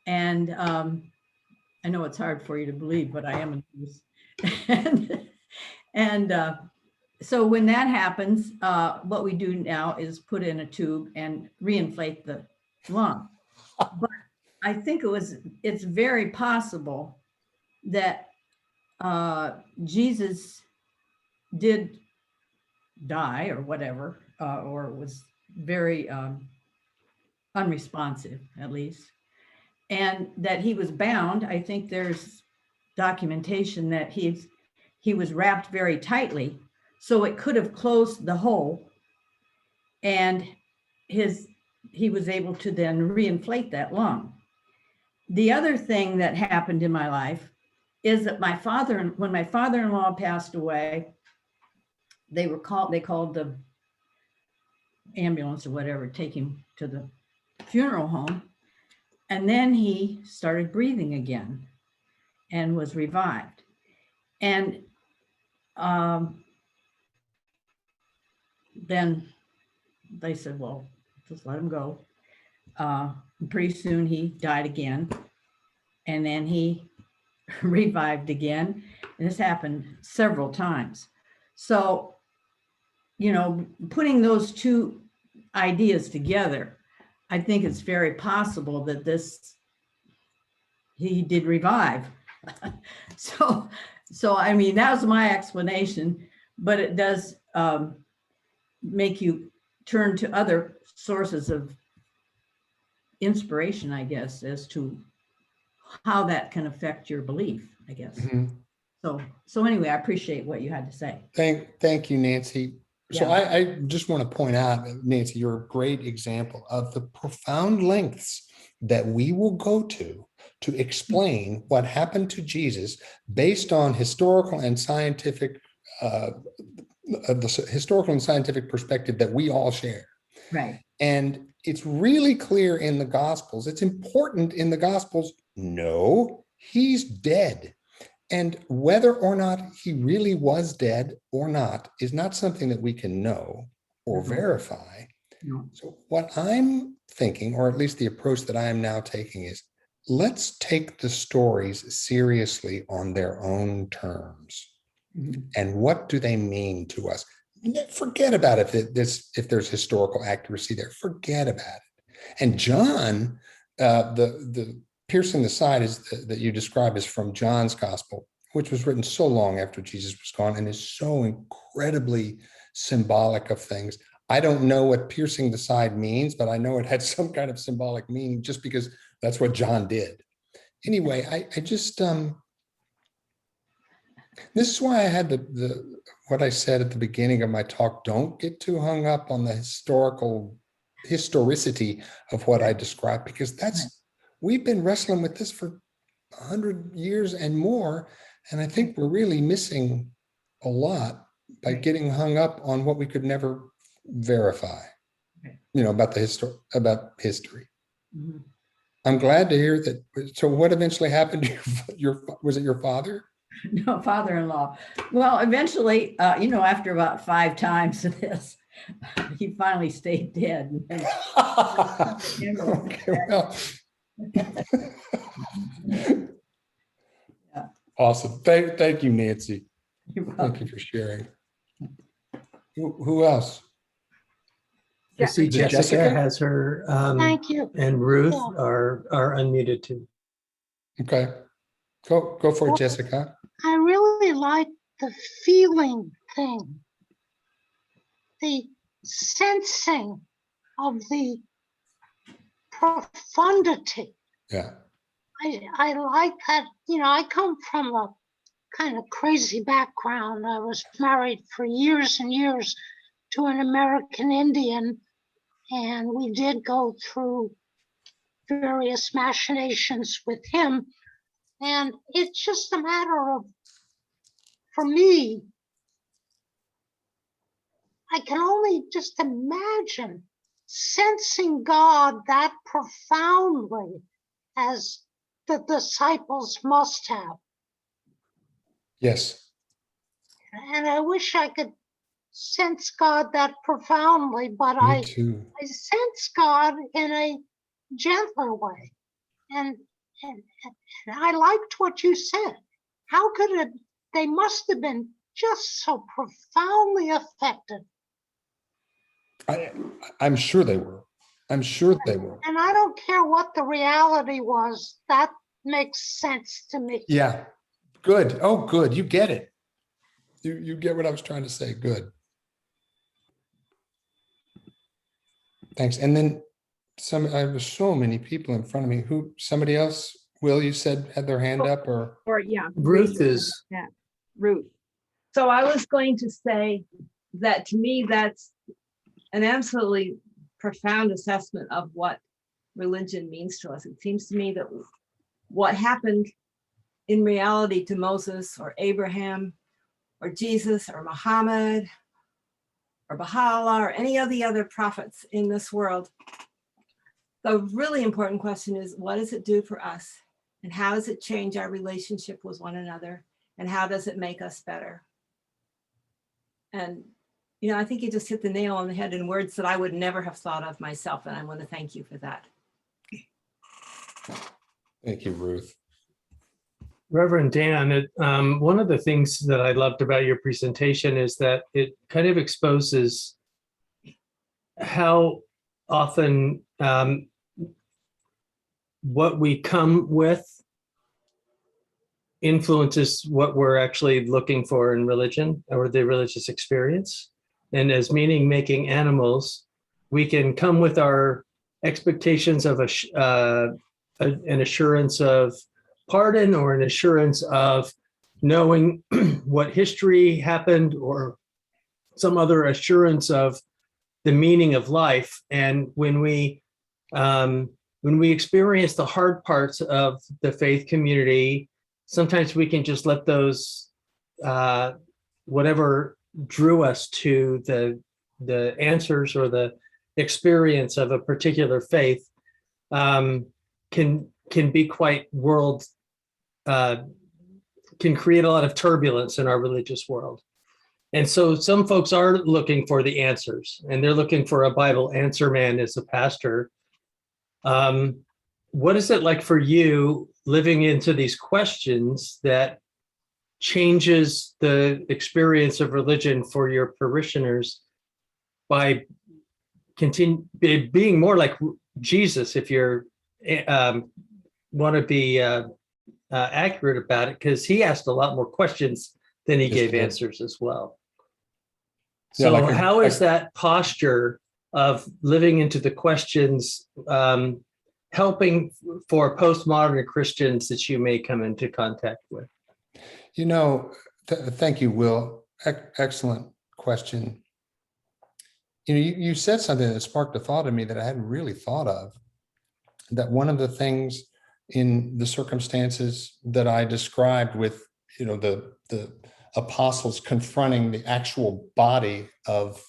Speaker 4: And I know it's hard for you to believe, but I am a nurse. And so when that happens, what we do now is put in a tube and reinflate the lung. But I think it's very possible that Jesus did die or whatever, or was very unresponsive, at least, and that he was bound. I think there's documentation that he was wrapped very tightly, so it could have closed the hole, and he was able to then reinflate that lung. The other thing that happened in my life is that when my father-in-law passed away, they called the ambulance or whatever, take him to the funeral home. And then he started breathing again and was revived. And then they said, well, just let him go. Pretty soon he died again. And then he revived again. And this happened several times. So, putting those two ideas together, I think it's very possible that he did revive. So I mean, that was my explanation, but it does make you turn to other sources of inspiration, I guess, as to how that can affect your belief, I guess. Mm-hmm. So anyway, I appreciate what you had to say.
Speaker 2: Thank you, Nancy. So
Speaker 4: Yeah.
Speaker 2: I just want to point out, Nancy, you're a great example of the profound lengths that we will go to explain what happened to Jesus based on historical and scientific, the historical and scientific perspective that we all share.
Speaker 4: Right.
Speaker 2: And it's really clear in the Gospels. It's important in the Gospels. No, he's dead. And whether or not he really was dead or not is not something that we can know or verify.
Speaker 4: No.
Speaker 2: So what I'm thinking, or at least the approach that I am now taking, is let's take the stories seriously on their own terms. Mm-hmm. And what do they mean to us? Forget about if there's historical accuracy there. Forget about it. And John, the piercing the side that you describe is from John's gospel. which was written so long after Jesus was gone and is so incredibly symbolic of things. I don't know what piercing the side means, but I know it had some kind of symbolic meaning just because that's what John did. Anyway, I just, this is why I had what I said at the beginning of my talk, don't get too hung up on the historicity of what I described, because we've been wrestling with this for 100 years and more. And I think we're really missing a lot by getting hung up on what we could never verify, about history.
Speaker 4: Mhm.
Speaker 2: I'm glad to hear that. So what eventually happened to was it your father?
Speaker 4: No, father-in-law. Well, eventually, after about 5 times of this, he finally stayed dead.
Speaker 2: Okay, well.
Speaker 4: Yeah.
Speaker 2: Awesome. Thank you, Nancy.
Speaker 4: You're
Speaker 2: Thank
Speaker 4: welcome.
Speaker 2: you for sharing. Who else?
Speaker 5: I see
Speaker 2: Is it
Speaker 5: Jessica has her,
Speaker 6: Thank you.
Speaker 5: and Ruth
Speaker 6: Yeah.
Speaker 5: are unmuted too.
Speaker 2: Okay. Go for it, Jessica.
Speaker 6: I really like the feeling thing, the sensing of the profundity.
Speaker 2: Yeah.
Speaker 6: I like that. I come from a kind of crazy background. I was married for years and years to an American Indian, and we did go through various machinations with him. And it's just a matter of, for me, I can only just imagine sensing God that profoundly as the disciples must have.
Speaker 2: Yes.
Speaker 6: And I wish I could sense God that profoundly, but
Speaker 2: Me too.
Speaker 6: I sense God in a gentler way. And I liked what you said. How could it? They must have been just so profoundly affected.
Speaker 2: I'm sure they were. I'm sure they were.
Speaker 6: And I don't care what the reality was. That makes sense to me.
Speaker 2: Yeah. Good. Oh, good. You get it. You get what I was trying to say. Good. Thanks. And then I have so many people in front of me. Somebody else, Will, you said had their hand up, or
Speaker 1: Yeah.
Speaker 5: Ruth is,
Speaker 1: Yeah. Ruth.
Speaker 7: So I was going to say that to me, that's an absolutely profound assessment of what religion means to us. It seems to me that what happened in reality to Moses or Abraham or Jesus or Muhammad or Baha'u'llah or any of the other prophets in this world, the really important question is, what does it do for us? And how does it change our relationship with one another? And how does it make us better? And, I think you just hit the nail on the head in words that I would never have thought of myself. And I want to thank you for that.
Speaker 2: thank you, Ruth.
Speaker 5: Reverend Dan, one of the things that I loved about your presentation is that it kind of exposes how often what we come with influences what we're actually looking for in religion or the religious experience. And as meaning-making animals, we can come with our expectations of an assurance of pardon or an assurance of knowing what history happened or some other assurance of the meaning of life. And when we experience the hard parts of the faith community, sometimes we can just let those, whatever drew us to the answers or the experience of a particular faith, can be quite can create a lot of turbulence in our religious world. And so some folks are looking for the answers, and they're looking for a Bible answer man as a pastor. What is it like for you living into these questions that changes the experience of religion for your parishioners by being more like Jesus, if you're want to be accurate about it, because he asked a lot more questions than he
Speaker 2: Yes,
Speaker 5: gave
Speaker 2: he did.
Speaker 5: answers as well.
Speaker 2: Yeah,
Speaker 5: So
Speaker 2: like
Speaker 5: how is that posture of living into the questions helping for postmodern Christians that you may come into contact with?
Speaker 2: You know, thank you, Will. Excellent question. You know, you said something that sparked a thought in me that I hadn't really thought of, that one of the things in the circumstances that I described with, you know, the apostles confronting the actual body of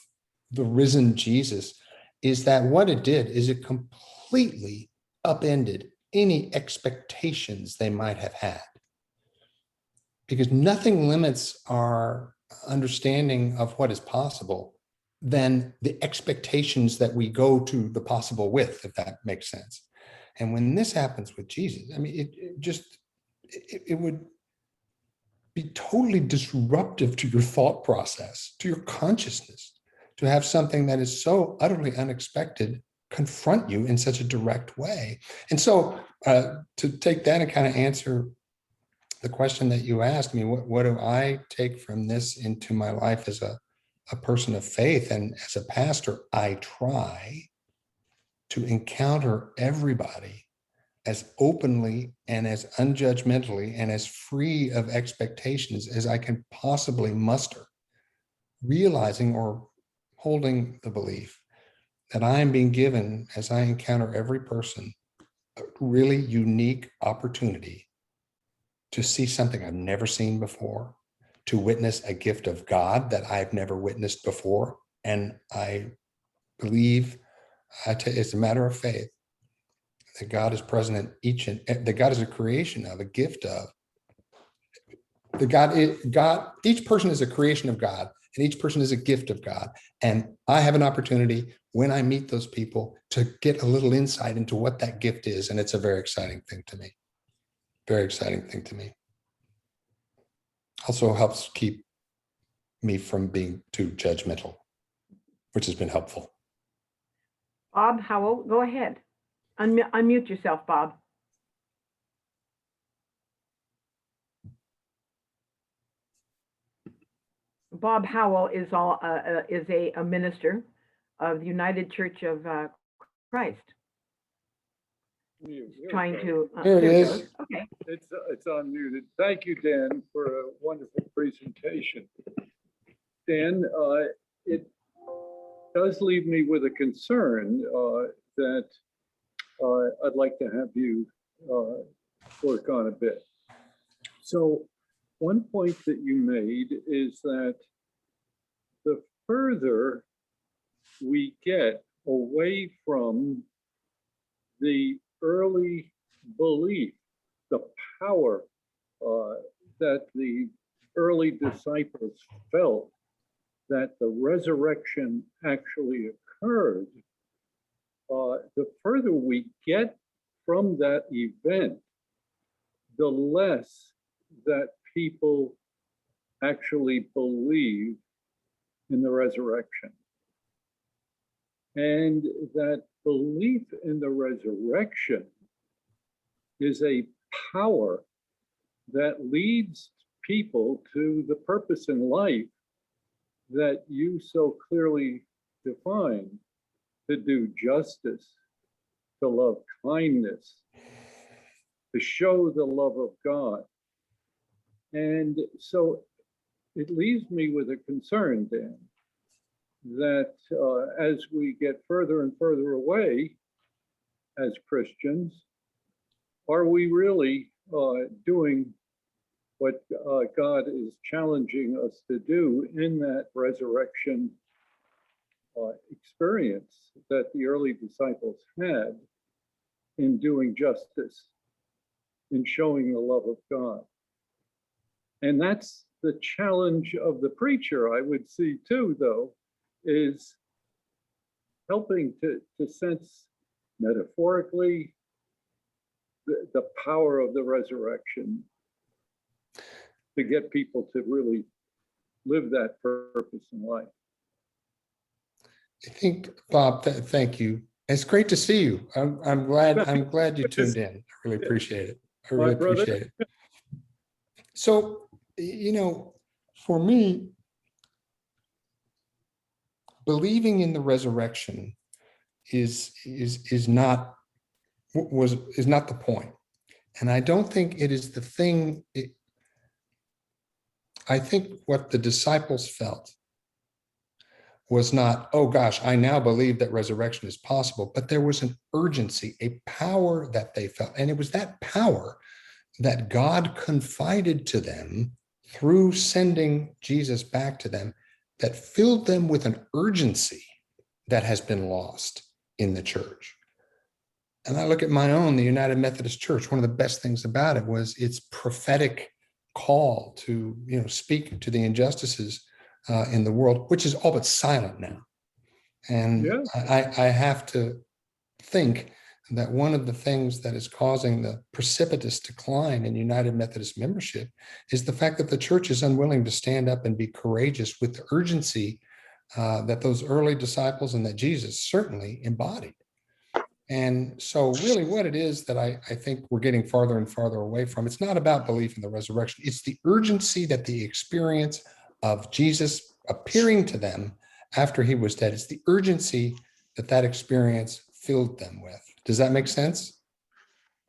Speaker 2: the risen Jesus, is that what it did is it completely upended any expectations they might have had. Because nothing limits our understanding of what is possible than the expectations that we go to the possible with, if that makes sense. And when this happens with Jesus, I mean, it would be totally disruptive to your thought process, to your consciousness, to have something that is so utterly unexpected confront you in such a direct way. And so to take that and kind of answer the question that you asked me, what do I take from this into my life as a person of faith and as a pastor? I try to encounter everybody as openly and as unjudgmentally and as free of expectations as I can possibly muster, realizing or holding the belief that I am being given, as I encounter every person, a really unique opportunity to see something I've never seen before, to witness a gift of God that I've never witnessed before. And I believe, it's a matter of faith, that God is present in each, and that God is a creation of, a gift of. Each person is a creation of God, and each person is a gift of God. And I have an opportunity when I meet those people to get a little insight into what that gift is. And it's a very exciting thing to me. Very exciting thing to me. Also helps keep me from being too judgmental, which has been helpful.
Speaker 1: Bob Howell, go ahead. Unmute yourself, Bob. Bob Howell is a minister of the United Church of Christ. Trying to.
Speaker 2: Here it
Speaker 1: there
Speaker 2: is.
Speaker 1: goes. Okay.
Speaker 8: It's unmuted. Thank you, Dan, for a wonderful presentation. Dan, it does leave me with a concern that I'd like to have you work on a bit. So one point that you made is that the further we get away from the early belief, the power that the early disciples felt that the resurrection actually occurred, the further we get from that event, the less that people actually believe in the resurrection. And that belief in the resurrection is a power that leads people to the purpose in life that you so clearly define: to do justice, to love kindness, to show the love of God. And so it leaves me with a concern, Dan, that as we get further and further away as Christians, are we really doing what God is challenging us to do in that resurrection experience that the early disciples had in doing justice, in showing the love of God? And that's the challenge of the preacher, I would see too, though, is helping to sense metaphorically the power of the resurrection, to get people to really live that purpose in life.
Speaker 2: I think, Bob, thank you. It's great to see you. I'm glad you tuned in. I really appreciate it. I really appreciate it. So, for me, believing in the resurrection is not the point. And I don't think it is the thing. I think what the disciples felt was not, oh gosh, I now believe that resurrection is possible, but there was an urgency, a power that they felt. And it was that power that God confided to them through sending Jesus back to them that filled them with an urgency that has been lost in the church. And I look at my own, the United Methodist Church. One of the best things about it was its prophetic call to, speak to the injustices in the world, which is all but silent now. And
Speaker 8: Yeah.
Speaker 2: I have to think that one of the things that is causing the precipitous decline in United Methodist membership is the fact that the church is unwilling to stand up and be courageous with the urgency that those early disciples and that Jesus certainly embodied. And so really what it is that I think we're getting farther and farther away from, it's not about belief in the resurrection. It's the urgency that the experience of Jesus appearing to them after he was dead. It's the urgency that experience filled them with. Does that make sense?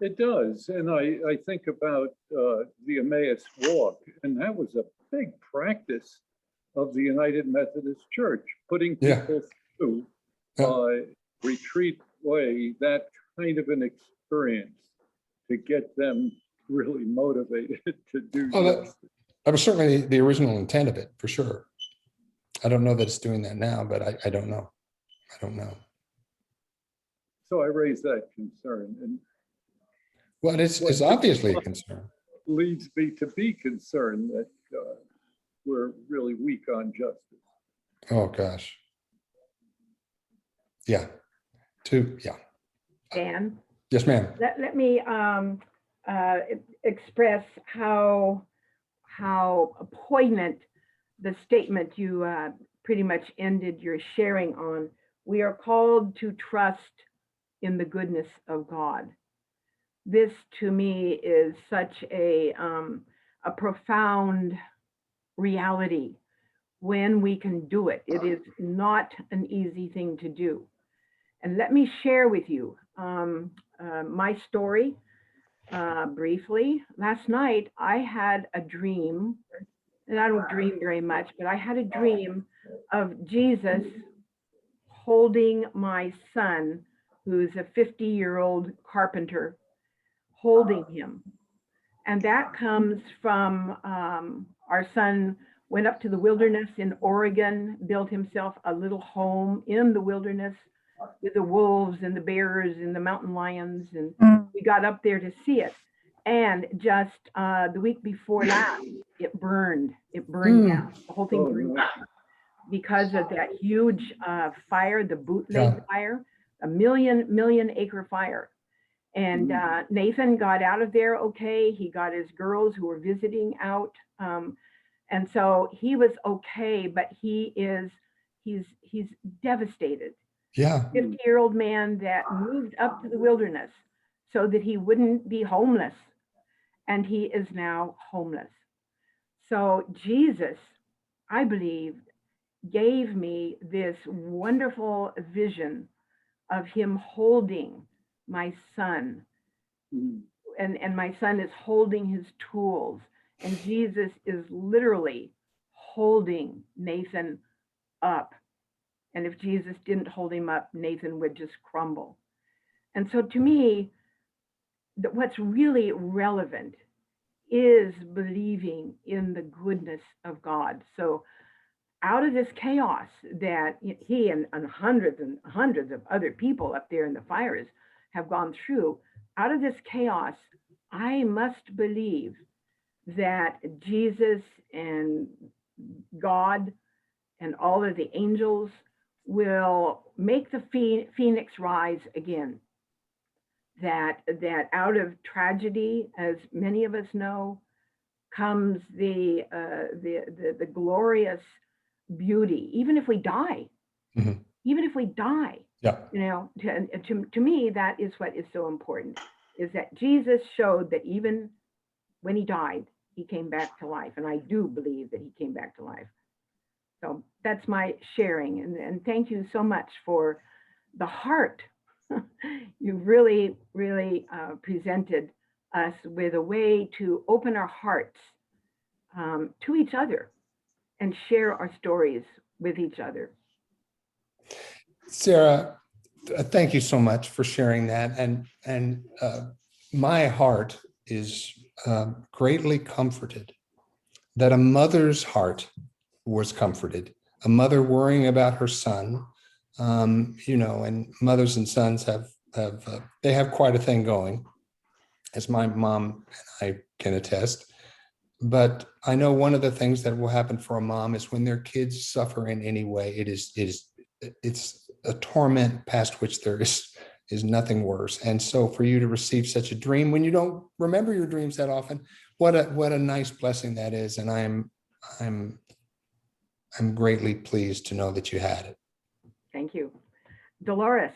Speaker 8: It does. And I think about the Emmaus Walk, and that was a big practice of the United Methodist Church, putting people through retreat way, that kind of an experience to get them really motivated to do justice.
Speaker 2: That was certainly the original intent of it, for sure. I don't know that it's doing that now, but I don't know. I don't know.
Speaker 8: So I raise that concern. And
Speaker 2: well, it's obviously a concern.
Speaker 8: Leads me to be concerned that we're really weak on justice.
Speaker 2: Oh, gosh. Yeah.
Speaker 1: Dan?
Speaker 2: Yes, ma'am.
Speaker 1: Let me express how poignant the statement you pretty much ended your sharing on. We are called to trust in the goodness of God. This to me is such a profound reality when we can do it. It is not an easy thing to do. And let me share with you my story briefly. Last night, I had a dream, and I don't dream very much, but I had a dream of Jesus holding my son, who's a 50-year-old carpenter, holding him. And that comes from our son went up to the wilderness in Oregon, built himself a little home in the wilderness with the wolves and the bears and the mountain lions. And we got up there to see it. And just the week before last, it burned down. The whole thing burned down because of that huge fire, the bootleg fire, a million acre fire. And Nathan got out of there okay. He got his girls who were visiting out. And so he was okay, but he's devastated.
Speaker 2: Yeah.
Speaker 1: 50-year-old man that moved up to the wilderness so that he wouldn't be homeless. And he is now homeless. So Jesus, I believe, gave me this wonderful vision of him holding my son. And my son is holding his tools. And Jesus is literally holding Nathan up. And if Jesus didn't hold him up, Nathan would just crumble. And so to me, what's really relevant is believing in the goodness of God. So out of this chaos that he and hundreds of other people up there in the fires have gone through, out of this chaos, I must believe that Jesus and God and all of the angels will make the phoenix rise again. That out of tragedy, as many of us know, comes the glorious beauty. Even if we die, even if we die, to me, that is what is so important. Is that Jesus showed that even when he died, he came back to life. And I do believe that he came back to life. So that's my sharing. And thank you so much for the heart. You really, really presented us with a way to open our hearts to each other and share our stories with each other.
Speaker 2: Sarah, thank you so much for sharing that. And my heart is greatly comforted that a mother's heart was comforted. A mother worrying about her son, and mothers and sons they have quite a thing going, as my mom and I can attest. But I know one of the things that will happen for a mom is when their kids suffer in any way, it's a torment past which there is nothing worse. And so for you to receive such a dream when you don't remember your dreams that often, what a nice blessing that is. And I'm greatly pleased to know that you had it.
Speaker 1: Thank you. Dolores,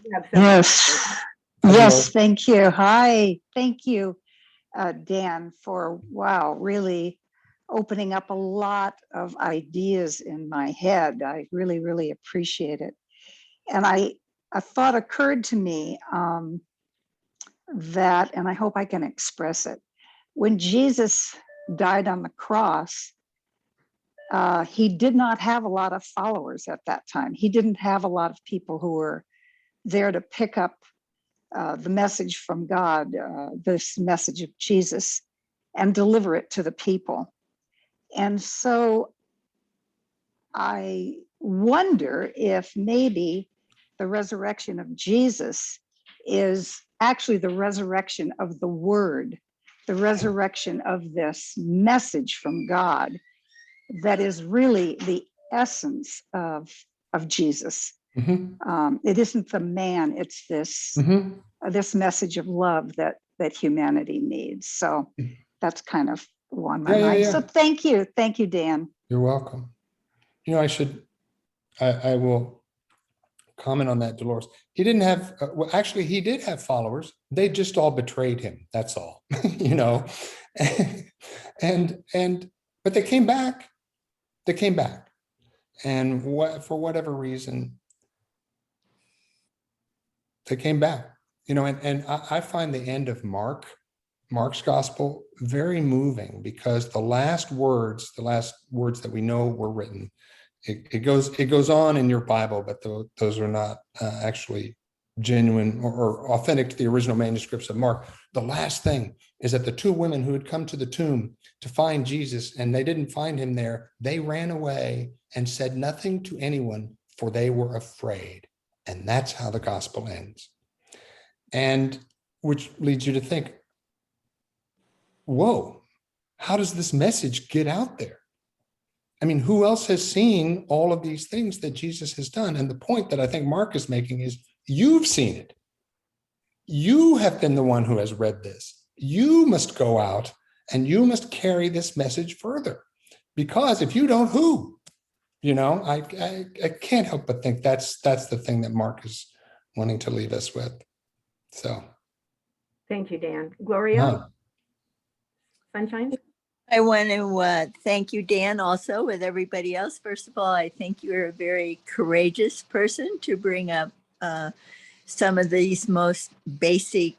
Speaker 1: you have something.
Speaker 9: Yes. Yes, thank you. Hi, thank you, Dan, for, wow, really opening up a lot of ideas in my head. I really, really appreciate it. And a thought occurred to me that, and I hope I can express it. When Jesus died on the cross, he did not have a lot of followers at that time. He didn't have a lot of people who were there to pick up the message from God, this message of Jesus, and deliver it to the people. And so I wonder if maybe the resurrection of Jesus is actually the resurrection of the word, the resurrection of this message from God that is really the essence of Jesus.
Speaker 2: Mm-hmm.
Speaker 9: It isn't the man, it's this
Speaker 2: Mm-hmm.
Speaker 9: This message of love that humanity needs. So that's kind of on my mind. So thank you, Dan.
Speaker 2: You're welcome. I will comment on that, Dolores. He didn't have, actually he did have followers. They just all betrayed him. That's all, but they came back. And for whatever reason, they came back, and I find the end of Mark's gospel very moving, because the last words that we know were written, it goes on in your Bible, but those are not actually genuine or authentic to the original manuscripts of Mark. The last thing is that the two women who had come to the tomb to find Jesus, and they didn't find him there, they ran away and said nothing to anyone, for they were afraid. And that's how the gospel ends. And which leads you to think, whoa, how does this message get out there? I mean, who else has seen all of these things that Jesus has done? And the point that I think Mark is making is, you've seen it. You have been the one who has read this. You must go out and you must carry this message further, because if you don't, who? I can't help but think that's the thing that Mark is wanting to leave us with. So.
Speaker 1: Thank you, Dan. Gloria? Sunshine?
Speaker 10: I want to thank you, Dan, also with everybody else. First of all, I think you're a very courageous person to bring up some of these most basic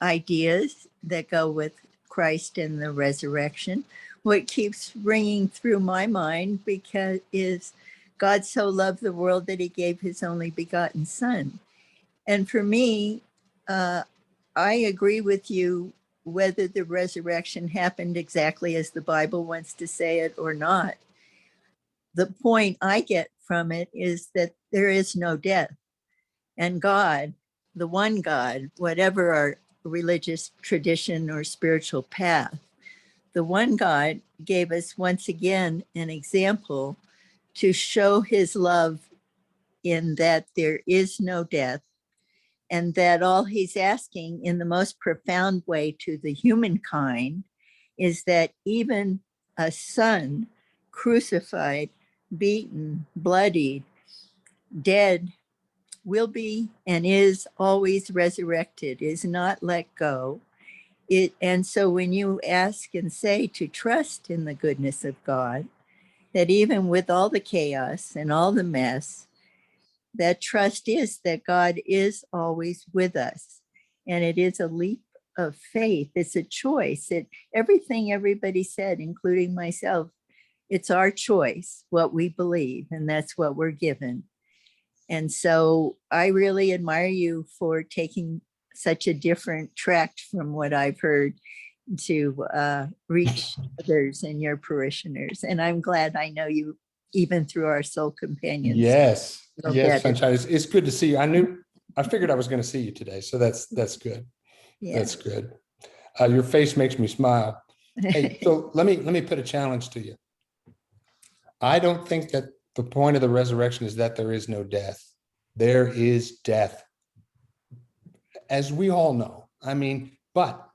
Speaker 10: ideas that go with Christ and the resurrection. What keeps ringing through my mind is God so loved the world that he gave his only begotten son. And for me, I agree with you whether the resurrection happened exactly as the Bible wants to say it or not. The point I get from it is that there is no death. And God, the one God, whatever our religious tradition or spiritual path, the one God gave us once again an example to show his love in that there is no death, and that all he's asking in the most profound way to the humankind is that even a son crucified, beaten, bloodied, dead, will be and is always resurrected, is not let go, And so when you ask and say to trust in the goodness of God, that even with all the chaos and all the mess, that trust is that God is always with us. And it is a leap of faith. It's a choice. Everything everybody said, including myself, it's our choice, what we believe, and that's what we're given. And so I really admire you for taking such a different tract from what I've heard to reach others and your parishioners. And I'm glad I know you even through our soul companions.
Speaker 2: Yes,
Speaker 10: So
Speaker 2: yes,
Speaker 10: better.
Speaker 2: Sunshine. It's good to see you. I figured I was going to see you today, so that's good.
Speaker 10: Yeah.
Speaker 2: That's good. Your face makes me smile. Hey, so let me put a challenge to you. I don't think that the point of the resurrection is that there is no death. There is death, as we all know. I mean, but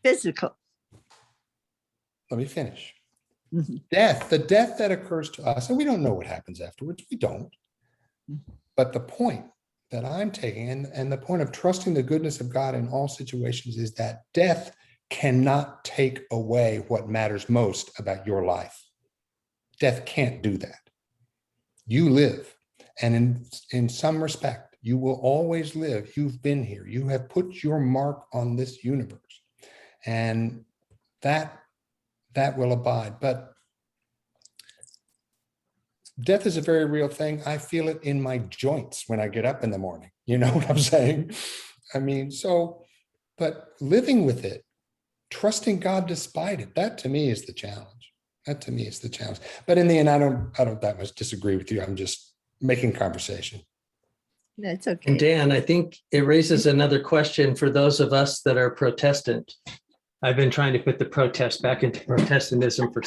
Speaker 10: Physical.
Speaker 2: let me finish.
Speaker 10: Mhm.
Speaker 2: Death, the death that occurs to us, and we don't know what happens afterwards. We don't. But the point that I'm taking, and the point of trusting the goodness of God in all situations, is that death cannot take away what matters most about your life. Death can't do that. You live, and in some respect, you will always live. You've been here. You have put your mark on this universe, and that will abide. But death is a very real thing. I feel it in my joints when I get up in the morning. You know what I'm saying? I mean, but living with it, trusting God despite it, that to me is the challenge. That to me is the challenge. But in the end, I don't that much disagree with you. I'm just making conversation.
Speaker 10: That's
Speaker 5: And
Speaker 10: okay.
Speaker 5: Dan, I think it raises another question for those of us that are Protestant. I've been trying to put the protest back into Protestantism for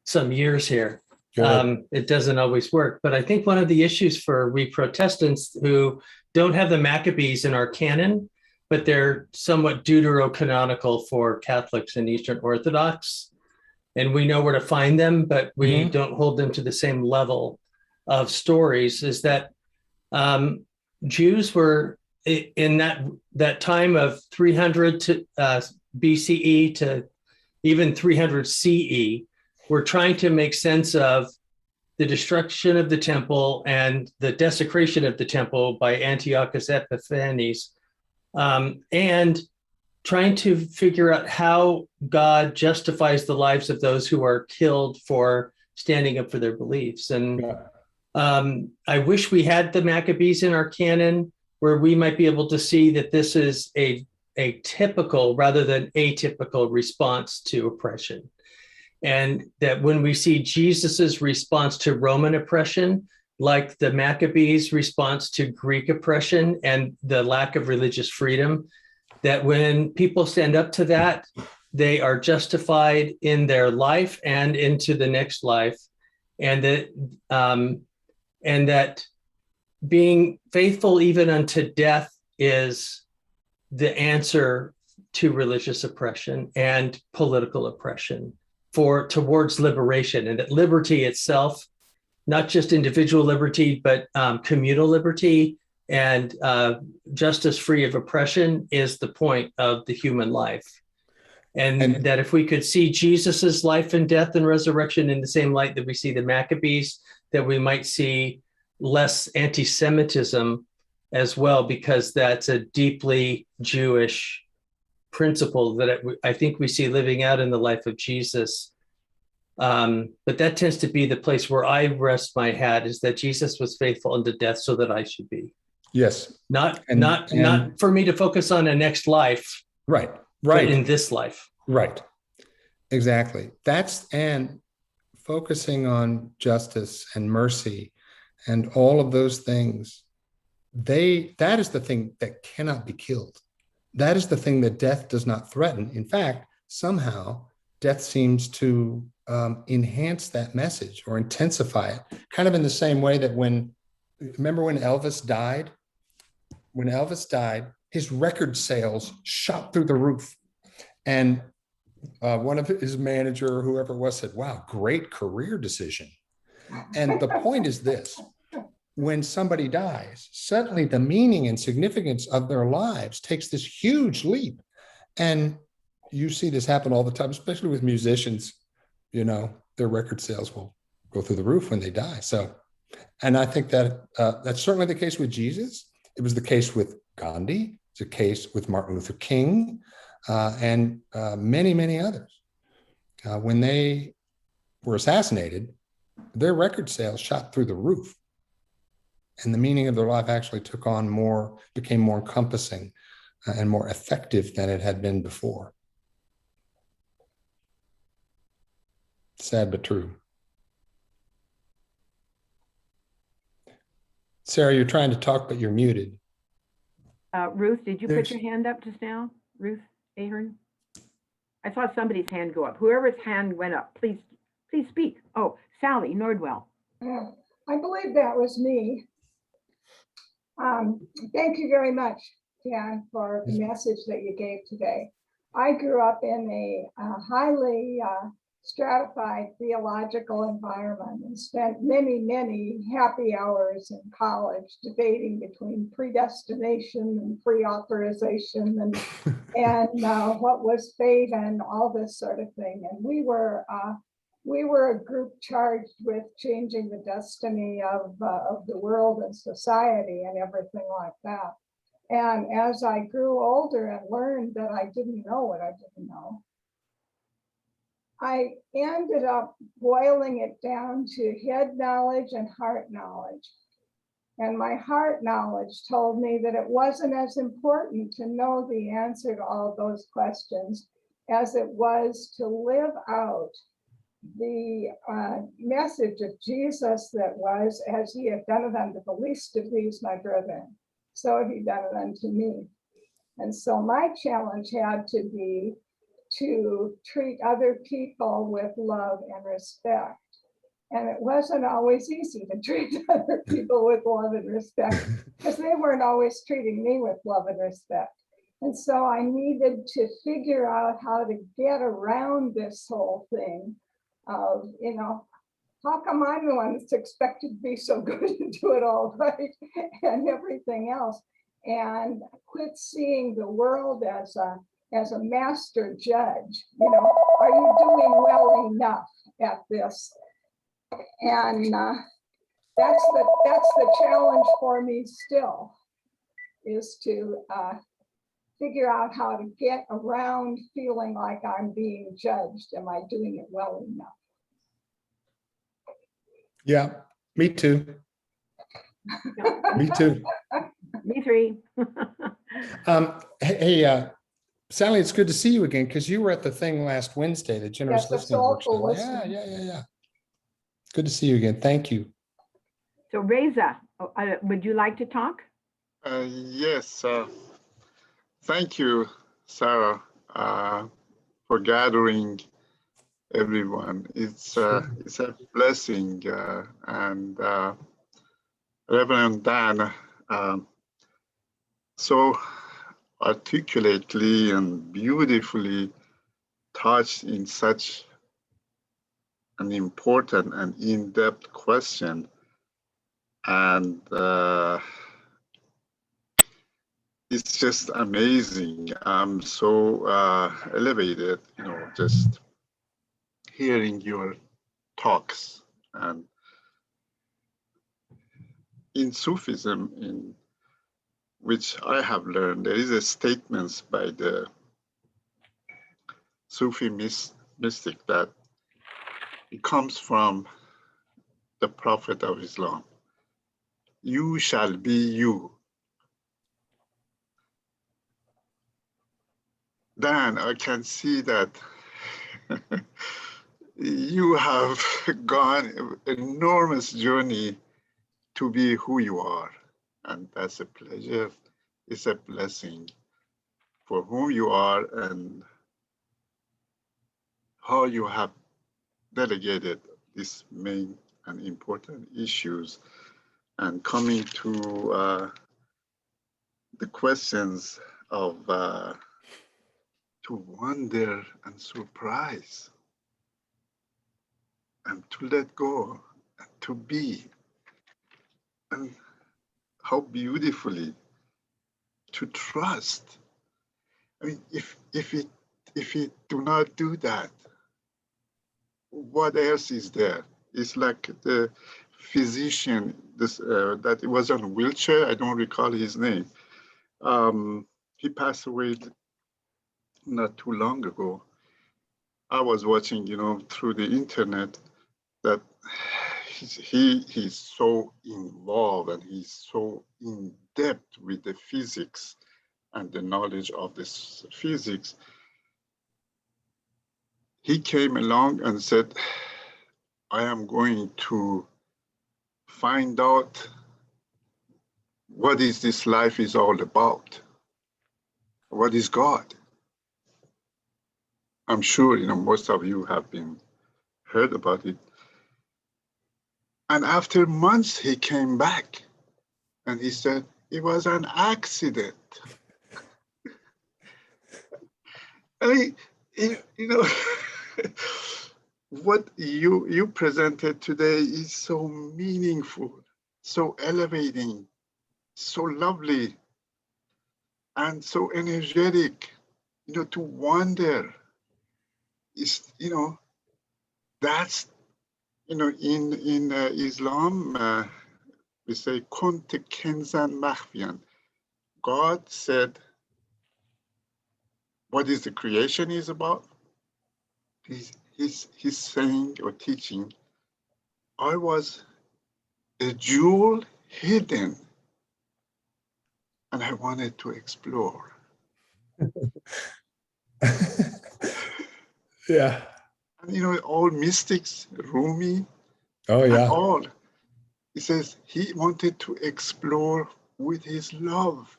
Speaker 5: some years here. It doesn't always work, but I think one of the issues for we Protestants who don't have the Maccabees in our canon, but they're somewhat deuterocanonical for Catholics and Eastern Orthodox, and we know where to find them, but we don't hold them to the same level of stories, is that Jews were in that time of 300 to BCE to even 300 CE, were trying to make sense of the destruction of the temple and the desecration of the temple by Antiochus Epiphanes, and trying to figure out how God justifies the lives of those who are killed for standing up for their beliefs. And I wish we had the Maccabees in our canon, where we might be able to see that this is a typical rather than atypical response to oppression. And that when we see Jesus's response to Roman oppression, like the Maccabees' response to Greek oppression and the lack of religious freedom, that when people stand up to that, they are justified in their life and into the next life. And that being faithful even unto death is the answer to religious oppression and political oppression towards liberation, and that liberty itself, not just individual liberty, but communal liberty and justice free of oppression, is the point of the human life. And that if we could see Jesus's life and death and resurrection in the same light that we see the Maccabees, that we might see less anti-Semitism as well, because that's a deeply Jewish principle that I think we see living out in the life of Jesus. But that tends to be the place where I rest my hat, is that Jesus was faithful unto death so that I should be.
Speaker 2: Yes.
Speaker 5: Not for me to focus on a next life.
Speaker 2: Right.
Speaker 5: But in this life.
Speaker 2: Right. Exactly. And focusing on justice and mercy and all of those things, that is the thing that cannot be killed. That is the thing that death does not threaten. In fact, somehow death seems to enhance that message or intensify it, kind of in the same way that remember when Elvis died? When Elvis died, his record sales shot through the roof. And one of his manager or whoever it was said, "Wow, great career decision." And the point is this: when somebody dies, suddenly the meaning and significance of their lives takes this huge leap. And you see this happen all the time, especially with musicians. Their record sales will go through the roof when they die. So, and I think that that's certainly the case with Jesus. It was the case with Gandhi. It's a case with Martin Luther King, and many, many others. When they were assassinated, their record sales shot through the roof. And the meaning of their life actually became more encompassing and more effective than it had been before. Sad but true. Sarah, you're trying to talk, but you're muted.
Speaker 1: Ruth, did you put your hand up just now? Ruth Ahern? I saw somebody's hand go up. Whoever's hand went up, please speak. Oh, Sally Nordwell.
Speaker 11: I believe that was me. Thank you very much, Dan, for the message that you gave today. I grew up in a highly stratified theological environment and spent many, many happy hours in college debating between predestination and pre-authorization and what was fate and all this sort of thing. And we were a group charged with changing the destiny of the world and society and everything like that. And as I grew older and learned that I didn't know what I didn't know, I ended up boiling it down to head knowledge and heart knowledge. And my heart knowledge told me that it wasn't as important to know the answer to all those questions as it was to live out the message of Jesus that was, as he had done it unto the least of these, my brethren, so have he done it unto me. And so my challenge had to be to treat other people with love and respect. And it wasn't always easy to treat other people with love and respect because they weren't always treating me with love and respect. And so I needed to figure out how to get around this whole thing of, how come I'm the one that's expected to be so good and do it all right and everything else, and quit seeing the world as a master judge. Are you doing well enough at this? And that's the challenge for me still, is to figure out how to get around feeling like I'm being judged. Am I doing it well enough?
Speaker 2: Yeah, me too. Me too.
Speaker 1: Me three.
Speaker 2: Hey, Sally, it's good to see you again, because you were at the thing last Wednesday, the Generous Listening Workshop. Yeah. Good to see you again. Thank you.
Speaker 1: So Reza, would you like to talk?
Speaker 12: Yes. Thank you, Sarah, for gathering everyone. It's a blessing, and Reverend Dan so articulately and beautifully touched in such an important and in-depth question, and it's just amazing. I'm so elevated, just hearing your talks. And in Sufism, in which I have learned, there is a statement by the Sufi mystic that it comes from the Prophet of Islam. You shall be you. Dan, I can see that you have gone an enormous journey to be who you are. And that's a pleasure. It's a blessing for who you are and how you have delegated these main and important issues, and coming to the questions of to wonder and surprise and to let go and to be, and how beautifully to trust. I mean, if it if he do not do that, what else is there? It's like the physician that was on a wheelchair. I don't recall his name. He passed away not too long ago. I was watching, through the internet that he's so involved and he's so in depth with the physics and the knowledge of this physics. He came along and said, I am going to find out what is this life is all about. What is God? I'm sure, most of you have been heard about it. And after months, he came back and he said, it was an accident. What you presented today is so meaningful, so elevating, so lovely, and so energetic, to wonder is, that's, in Islam, we say, kunte kenzan makhfiyan. God said, what is the creation is about? He's saying or teaching, I was a jewel hidden and I wanted to explore.
Speaker 2: Yeah.
Speaker 12: And all mystics, Rumi,
Speaker 2: Oh yeah.
Speaker 12: and all, he says he wanted to explore with his love.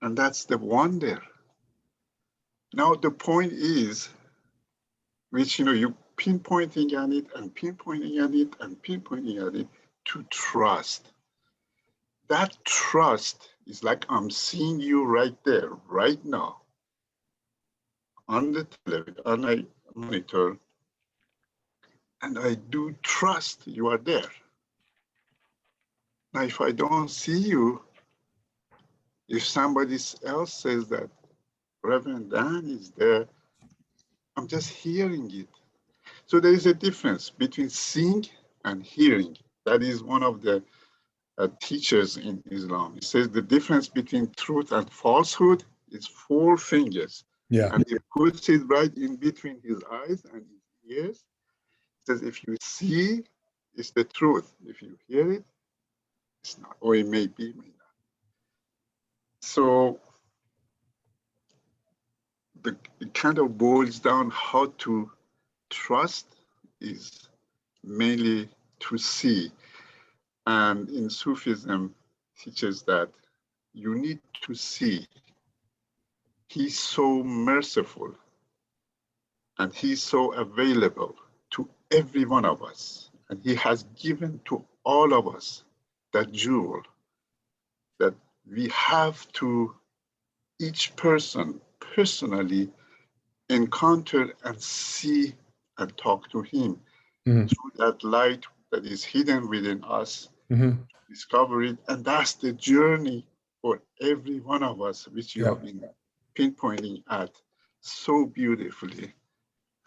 Speaker 12: And that's the wonder. Now the point is, which you pinpointing at it and pinpointing at it and pinpointing at it, to trust. That trust is like I'm seeing you right there, right now, on the television, on a monitor, and I do trust you are there. Now, if I don't see you, if somebody else says that Reverend Dan is there, I'm just hearing it. So there is a difference between seeing and hearing. That is one of the teachers in Islam. He says the difference between truth and falsehood is 4 fingers.
Speaker 2: Yeah.
Speaker 12: And he puts it right in between his eyes and his ears. He says, if you see, it's the truth. If you hear it, it's not, or it may be, may not. So it kind of boils down how to trust is mainly to see. And in Sufism teaches that you need to see. He's so merciful and he's so available to every one of us. And he has given to all of us that jewel that we have to, each person personally, encounter and see and talk to him through that light that is hidden within us, discover it. And that's the journey for every one of us, which you have been pinpointing at so beautifully.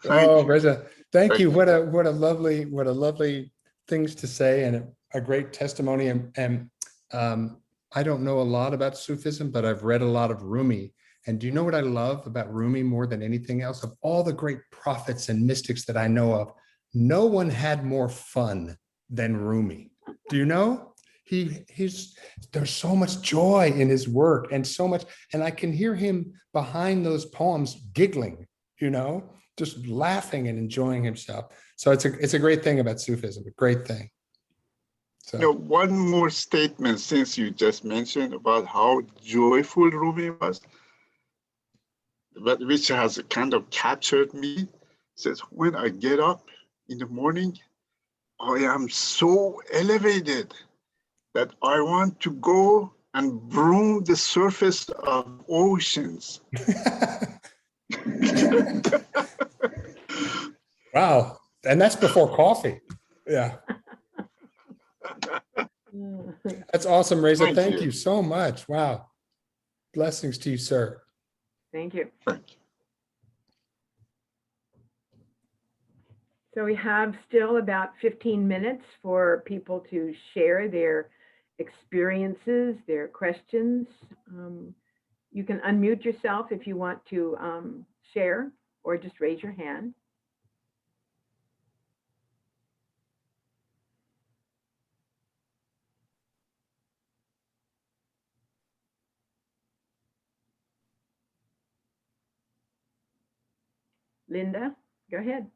Speaker 12: Thank you.
Speaker 2: Reza, thank you. What a lovely things to say, and a great testimony. And I don't know a lot about Sufism, but I've read a lot of Rumi. And do you know what I love about Rumi more than anything else? Of all the great prophets and mystics that I know of, no one had more fun than Rumi. Do you know? There's so much joy in his work and so much, and I can hear him behind those poems giggling, just laughing and enjoying himself. So it's a great thing about Sufism, a great thing. So
Speaker 12: one more statement, since you just mentioned about how joyful Rumi was, but which has kind of captured me. Says, when I get up in the morning, I am so elevated that I want to go and broom the surface of oceans.
Speaker 2: Wow. And that's before coffee. Yeah. That's awesome, Reza. Thank you so much. Wow. Blessings to you, sir.
Speaker 1: Thank you.
Speaker 12: Thank you.
Speaker 1: So we have still about 15 minutes for people to share their experiences, their questions. You can unmute yourself if you want to share, or just raise your hand. Linda, go ahead.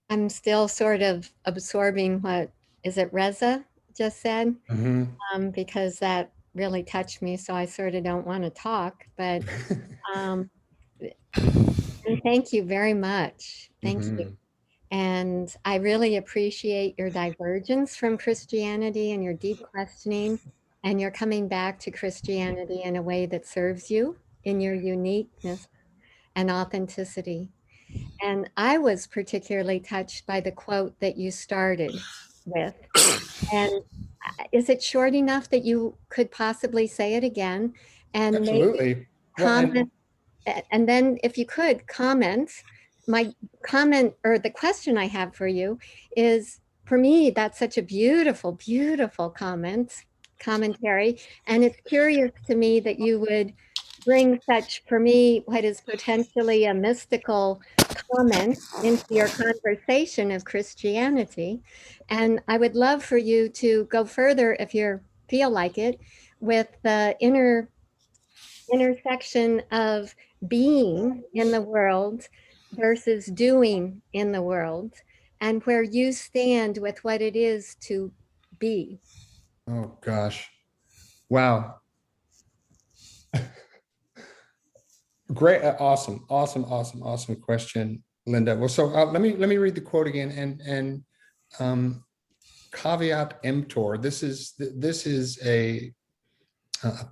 Speaker 13: I'm still sort of absorbing what, is it Reza just said? Because that really touched me, so I sort of don't want to talk, but thank you very much. Thank you. And I really appreciate your divergence from Christianity and your deep questioning, and your coming back to Christianity in a way that serves you in your uniqueness and authenticity. And I was particularly touched by the quote that you started with. And is it short enough that you could possibly say it again? And
Speaker 2: absolutely.
Speaker 13: Comment, and then if you could comment, my comment or the question I have for you is, for me, that's such a beautiful, beautiful commentary. And it's curious to me that you would bring such, for me, what is potentially a mystical comment into your conversation of Christianity. And I would love for you to go further, if you feel like it, with the intersection of being in the world versus doing in the world, and where you stand with what it is to be.
Speaker 2: Oh gosh. Wow. Great. Awesome question, Linda. Well, so let me read the quote again, and caveat emptor. This is a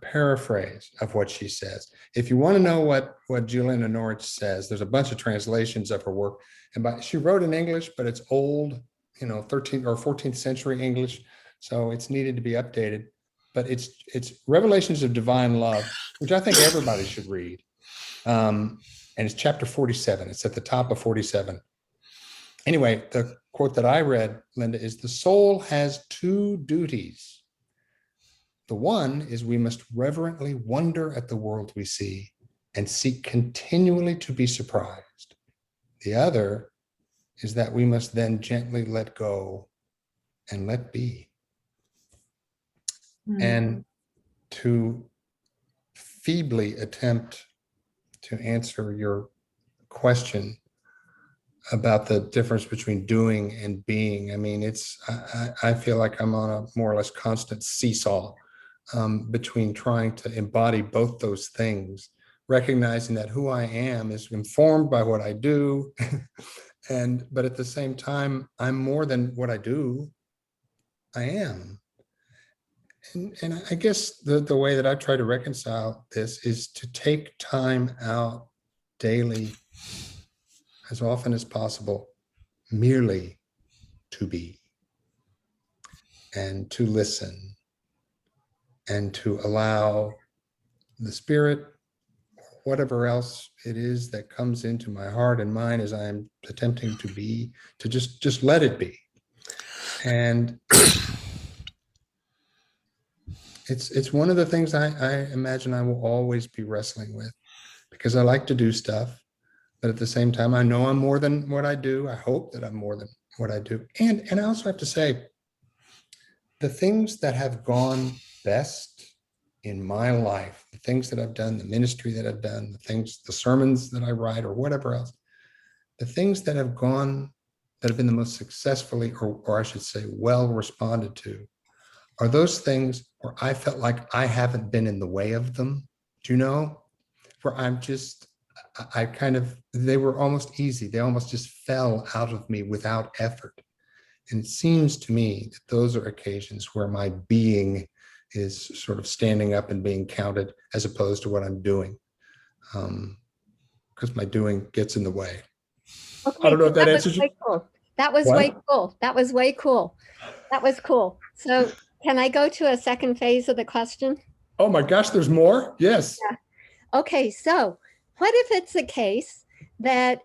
Speaker 2: paraphrase of what she says. If you want to know what Juliana Norwich says, there's a bunch of translations of her work, and she wrote in English, but it's old, 13th or 14th century English, so it's needed to be updated. But it's Revelations of Divine Love, which I think everybody should read. And it's chapter 47. It's at the top of 47. Anyway, the quote that I read, Linda, is the soul has two duties. The one is we must reverently wonder at the world we see and seek continually to be surprised. The other is that we must then gently let go and let be. And to feebly attempt to answer your question about the difference between doing and being, I mean, I feel like I'm on a more or less constant seesaw between trying to embody both those things, recognizing that who I am is informed by what I do, but at the same time, I'm more than what I do. I am. And I guess the way that I try to reconcile this is to take time out daily, as often as possible, merely to be, and to listen, and to allow the Spirit, whatever else it is that comes into my heart and mind as I'm attempting to be, to just let it be. And it's one of the things I imagine I will always be wrestling with, because I like to do stuff, but at the same time, I know I'm more than what I do. I hope that I'm more than what I do. And I also have to say, the things that have gone best in my life, the things that I've done, the ministry that I've done, the sermons that I write or whatever else, the things that have been the most successfully, or I should say, well responded to, are those things where I felt like I haven't been in the way of them. Do you know? Where they were almost easy. They almost just fell out of me without effort. And it seems to me that those are occasions where my being is sort of standing up and being counted, as opposed to what I'm doing, because my doing gets in the way.
Speaker 13: Okay,
Speaker 2: I don't know if that answers you.
Speaker 13: Cool. That was
Speaker 2: What?
Speaker 13: way cool. That was way cool. That was cool. So can I go to a second phase of the question?
Speaker 2: Oh my gosh, there's more? Yes.
Speaker 13: Yeah. Okay, so what if it's the case that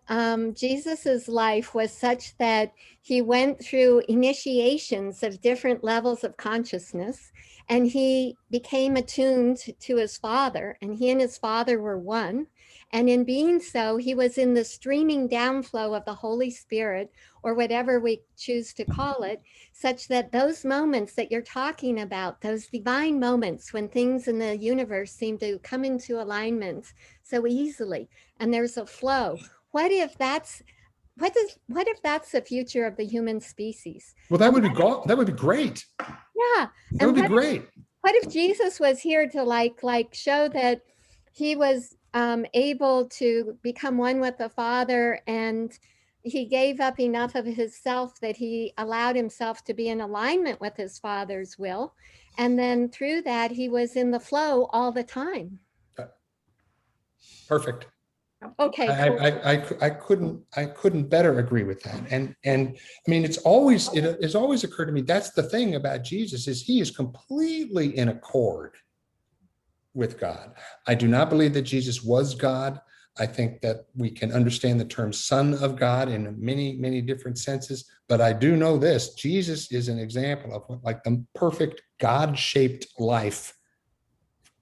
Speaker 13: Jesus's life was such that he went through initiations of different levels of consciousness, and he became attuned to his Father, and he and his Father were one. And in being so, he was in the streaming downflow of the Holy Spirit, or whatever we choose to call it, such that those moments that you're talking about, those divine moments when things in the universe seem to come into alignment so easily, and there's a flow. What if that's the future of the human species?
Speaker 2: Well, that would be great.
Speaker 13: Yeah.
Speaker 2: That would be great.
Speaker 13: What if Jesus was here to like show that he was able to become one with the Father, and he gave up enough of his self that he allowed himself to be in alignment with his Father's will, and then through that he was in the flow all the time.
Speaker 2: Perfect.
Speaker 13: Okay.
Speaker 2: I couldn't better agree with that. And I mean, it has always occurred to me, that's the thing about Jesus, is he is completely in accord with God. I do not believe that Jesus was God. I think that we can understand the term Son of God in many, many different senses, but I do know this: Jesus is an example of what like the perfect God-shaped life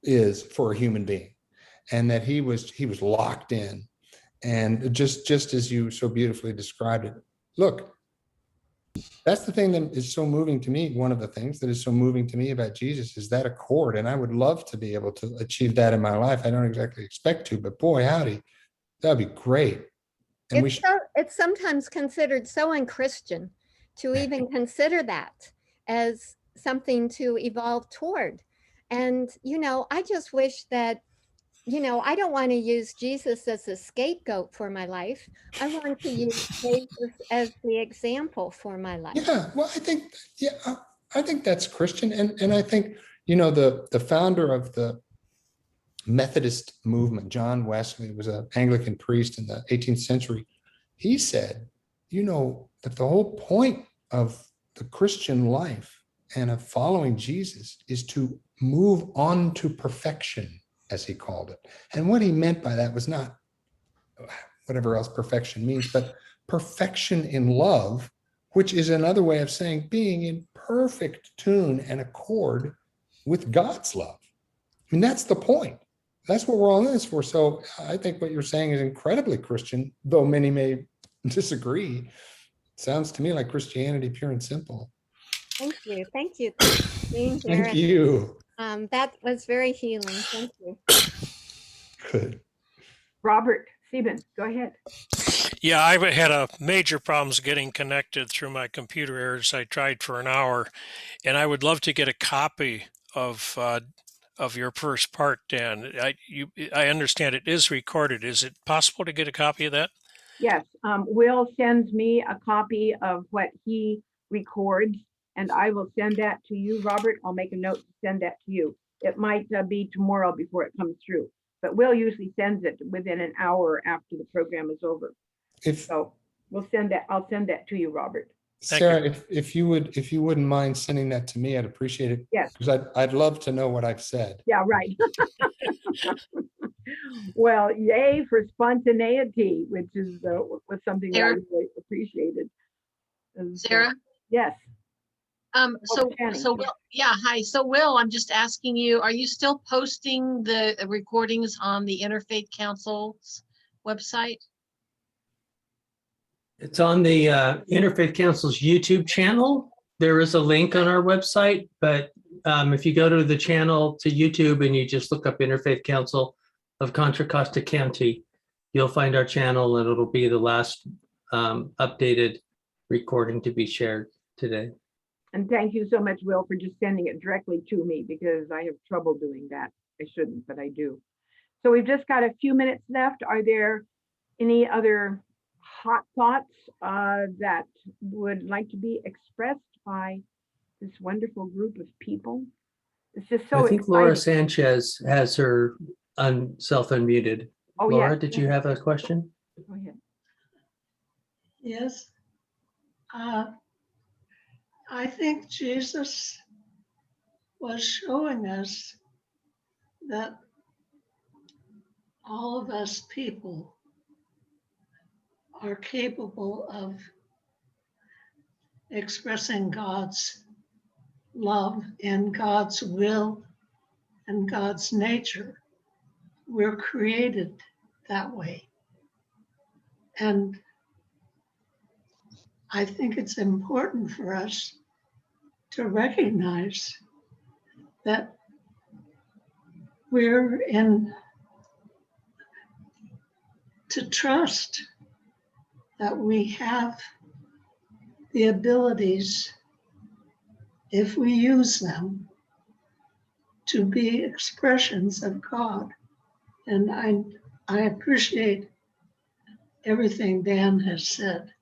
Speaker 2: is for a human being. And that he was locked in, and just as you so beautifully described it. Look, that's the thing that is so moving to me. One of the things that is so moving to me about Jesus is that accord, and I would love to be able to achieve that in my life. I don't exactly expect to, but boy, howdy, that'd be great. And
Speaker 13: it's sometimes considered so unchristian to even consider that as something to evolve toward. And I just wish that I don't want to use Jesus as a scapegoat for my life. I want to use Jesus as the example for my life.
Speaker 2: Yeah, well, I think that's Christian. And I think, the founder of the Methodist movement, John Wesley, was an Anglican priest in the 18th century. He said, that the whole point of the Christian life and of following Jesus is to move on to perfection, as he called it. And what he meant by that was not whatever else perfection means, but perfection in love, which is another way of saying being in perfect tune and accord with God's love. I mean, that's the point. That's what we're all in this for. So I think what you're saying is incredibly Christian, though many may disagree. Sounds to me like Christianity, pure and simple.
Speaker 13: Thank you. Thank you for being here.
Speaker 2: Thank you.
Speaker 13: That was very healing. Thank you.
Speaker 2: Good.
Speaker 1: Robert Sieben, go ahead.
Speaker 14: Yeah, I had a major problems getting connected through my computer errors. I tried for an hour, and I would love to get a copy of your first part, Dan. I understand it is recorded. Is it possible to get a copy of that?
Speaker 1: Yes, Will sends me a copy of what he records, and I will send that to you, Robert. I'll make a note to send that to you. It might be tomorrow before it comes through, but Will usually sends it within an hour after the program is over. So we'll send that. I'll send that to you, Robert.
Speaker 2: Sarah, if you wouldn't mind sending that to me, I'd appreciate it.
Speaker 1: Yes,
Speaker 2: because I'd love to know what I've said.
Speaker 1: Yeah, right. Well, yay for spontaneity, which is was something that I really appreciated.
Speaker 3: Sarah?
Speaker 1: Yes.
Speaker 3: So Will, yeah, hi. So Will, I'm just asking you, are you still posting the recordings on the Interfaith Council's website?
Speaker 5: It's on the Interfaith Council's YouTube channel. There is a link on our website, but if you go to the channel to YouTube and you just look up Interfaith Council of Contra Costa County, you'll find our channel, and it'll be the last updated recording to be shared today.
Speaker 1: And thank you so much, Will, for just sending it directly to me, because I have trouble doing that. I shouldn't, but I do. So we've just got a few minutes left. Are there any other hot thoughts that would like to be expressed by this wonderful group of people? It's just so
Speaker 5: I think
Speaker 1: exciting.
Speaker 5: Laura Sanchez has her self-unmuted.
Speaker 1: Oh,
Speaker 5: Laura,
Speaker 1: yes.
Speaker 5: did you have a question?
Speaker 1: Go ahead.
Speaker 15: Yes. I think Jesus was showing us that all of us people are capable of expressing God's love and God's will and God's nature. We're created that way. And I think it's important for us to recognize that to trust that we have the abilities, if we use them, to be expressions of God. And I appreciate everything Dan has said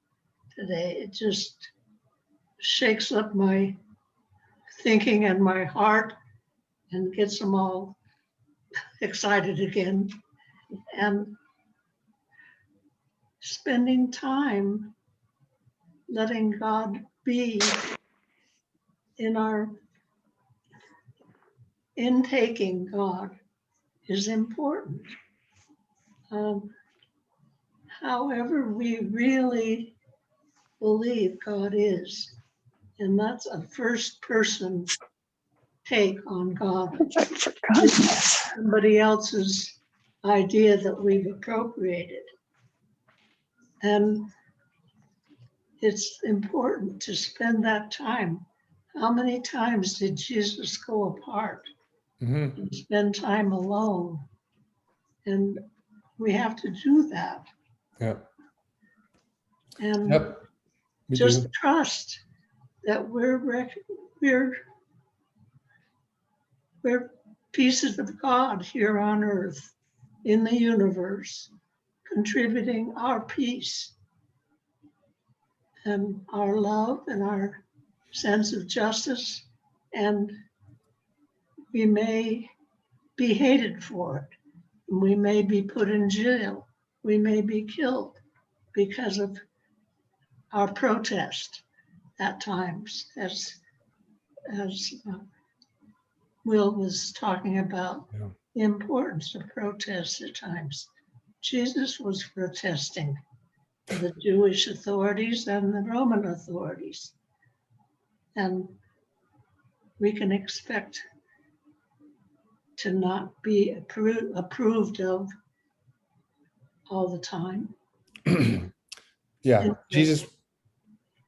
Speaker 15: today. It just shakes up my thinking and my heart and gets them all excited again. And spending time letting God be in our intaking God is important. However we really believe God is, and that's a first person take on God. It's somebody else's idea that we've appropriated. And it's important to spend that time. How many times did Jesus go apart and spend time alone? And we have to do that.
Speaker 2: Yep.
Speaker 15: And
Speaker 2: Yep.
Speaker 15: just trust that we're pieces of God here on earth, in the universe, contributing our peace and our love and our sense of justice. And we may be hated for it. We may be put in jail. We may be killed because of our protest at times, as Will was talking about the importance of protests at times. Jesus was protesting the Jewish authorities and the Roman authorities. And we can expect to not be approved of all the time.
Speaker 2: Yeah, Jesus.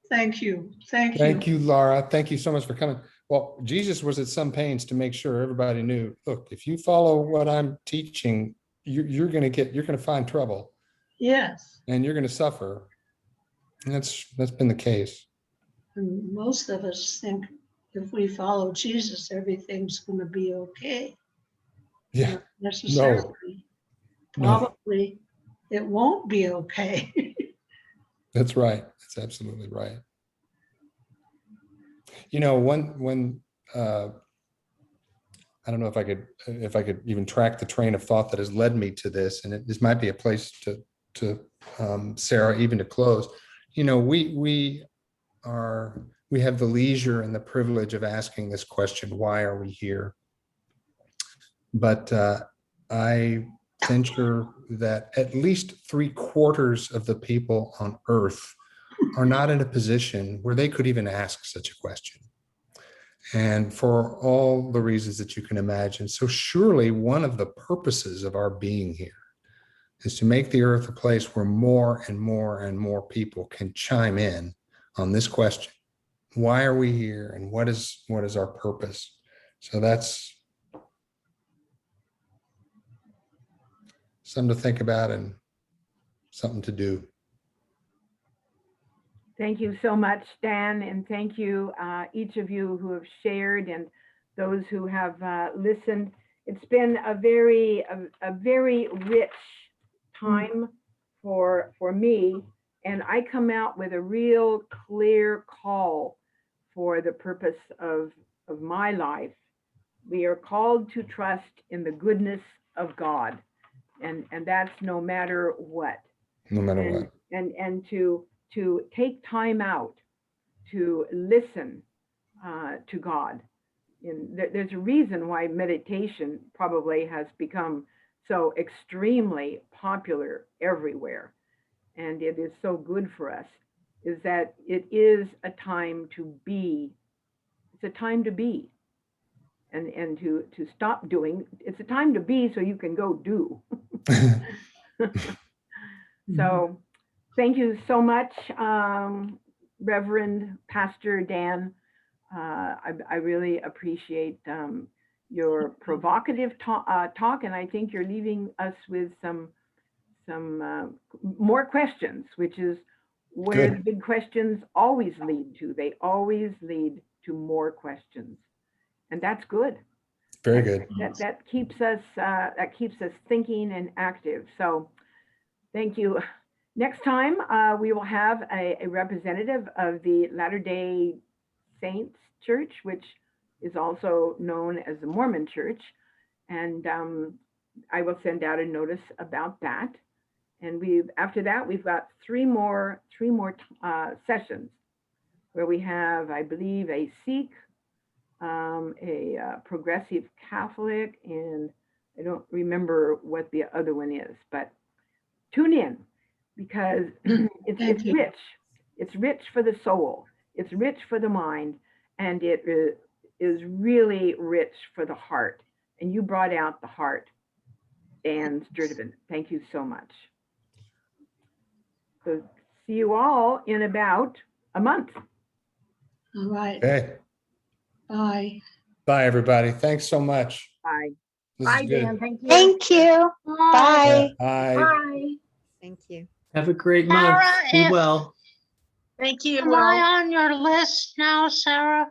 Speaker 15: Thank you.
Speaker 2: Thank you, Laura. Thank you so much for coming. Well, Jesus was at some pains to make sure everybody knew, look, if you follow what I'm teaching, you're going to find trouble.
Speaker 15: Yes.
Speaker 2: And you're going to suffer. And that's been the case.
Speaker 15: And most of us think if we follow Jesus, everything's going to be okay.
Speaker 2: Yeah.
Speaker 15: Not necessarily.
Speaker 2: No.
Speaker 15: Probably it won't be okay.
Speaker 2: That's right. That's absolutely right. You know, when I don't know if I could even track the train of thought that has led me to this, and this might be a place to Sarah, even to close. You know, we have the leisure and the privilege of asking this question: why are we here? But I venture that at least 3/4 of the people on Earth are not in a position where they could even ask such a question. And for all the reasons that you can imagine. So surely one of the purposes of our being here is to make the earth a place where more and more and more people can chime in on this question. Why are we here? And what is our purpose? So that's something to think about and something to do.
Speaker 1: Thank you so much, Dan, and thank you, each of you who have shared and those who have listened. It's been a very rich time for me, and I come out with a real clear call for the purpose of my life. We are called to trust in the goodness of God, and that's no matter what.
Speaker 2: No matter what.
Speaker 1: And to take time out to listen to God. And there's a reason why meditation probably has become so extremely popular everywhere. and it is so good for us, is that it is a time to be. It's a time to be, and to stop doing. It's a time to be so you can go do. So thank you so much, Reverend Pastor Dan. I really appreciate your provocative talk, and I think you're leaving us with some more questions, which is where the big questions always lead to. They always lead to more questions, and that's good.
Speaker 2: Very good.
Speaker 1: That keeps us thinking and active. So thank you. Next time we will have a representative of the Latter-day Saints Church, which is also known as the Mormon Church, and I will send out a notice about that. And after that we've got three more sessions where we have, I believe, a Sikh, a progressive Catholic, and I don't remember what the other one is, but tune in because it's rich. It's rich for the soul. It's rich for the mind, and it is really rich for the heart. And you brought out the heart, and Sturdivant. Thank you so much. So see you all in about a month.
Speaker 15: All right.
Speaker 2: Okay.
Speaker 15: Bye.
Speaker 2: Bye, everybody. Thanks so much.
Speaker 1: Bye.
Speaker 2: This
Speaker 1: Bye,
Speaker 2: is good.
Speaker 1: Dan. Thank you.
Speaker 9: Thank you. Bye.
Speaker 2: Bye.
Speaker 1: Bye.
Speaker 13: Thank you.
Speaker 5: Have a great month.
Speaker 6: Sarah,
Speaker 5: Be well.
Speaker 3: Thank you.
Speaker 6: Am I on your list now, Sarah?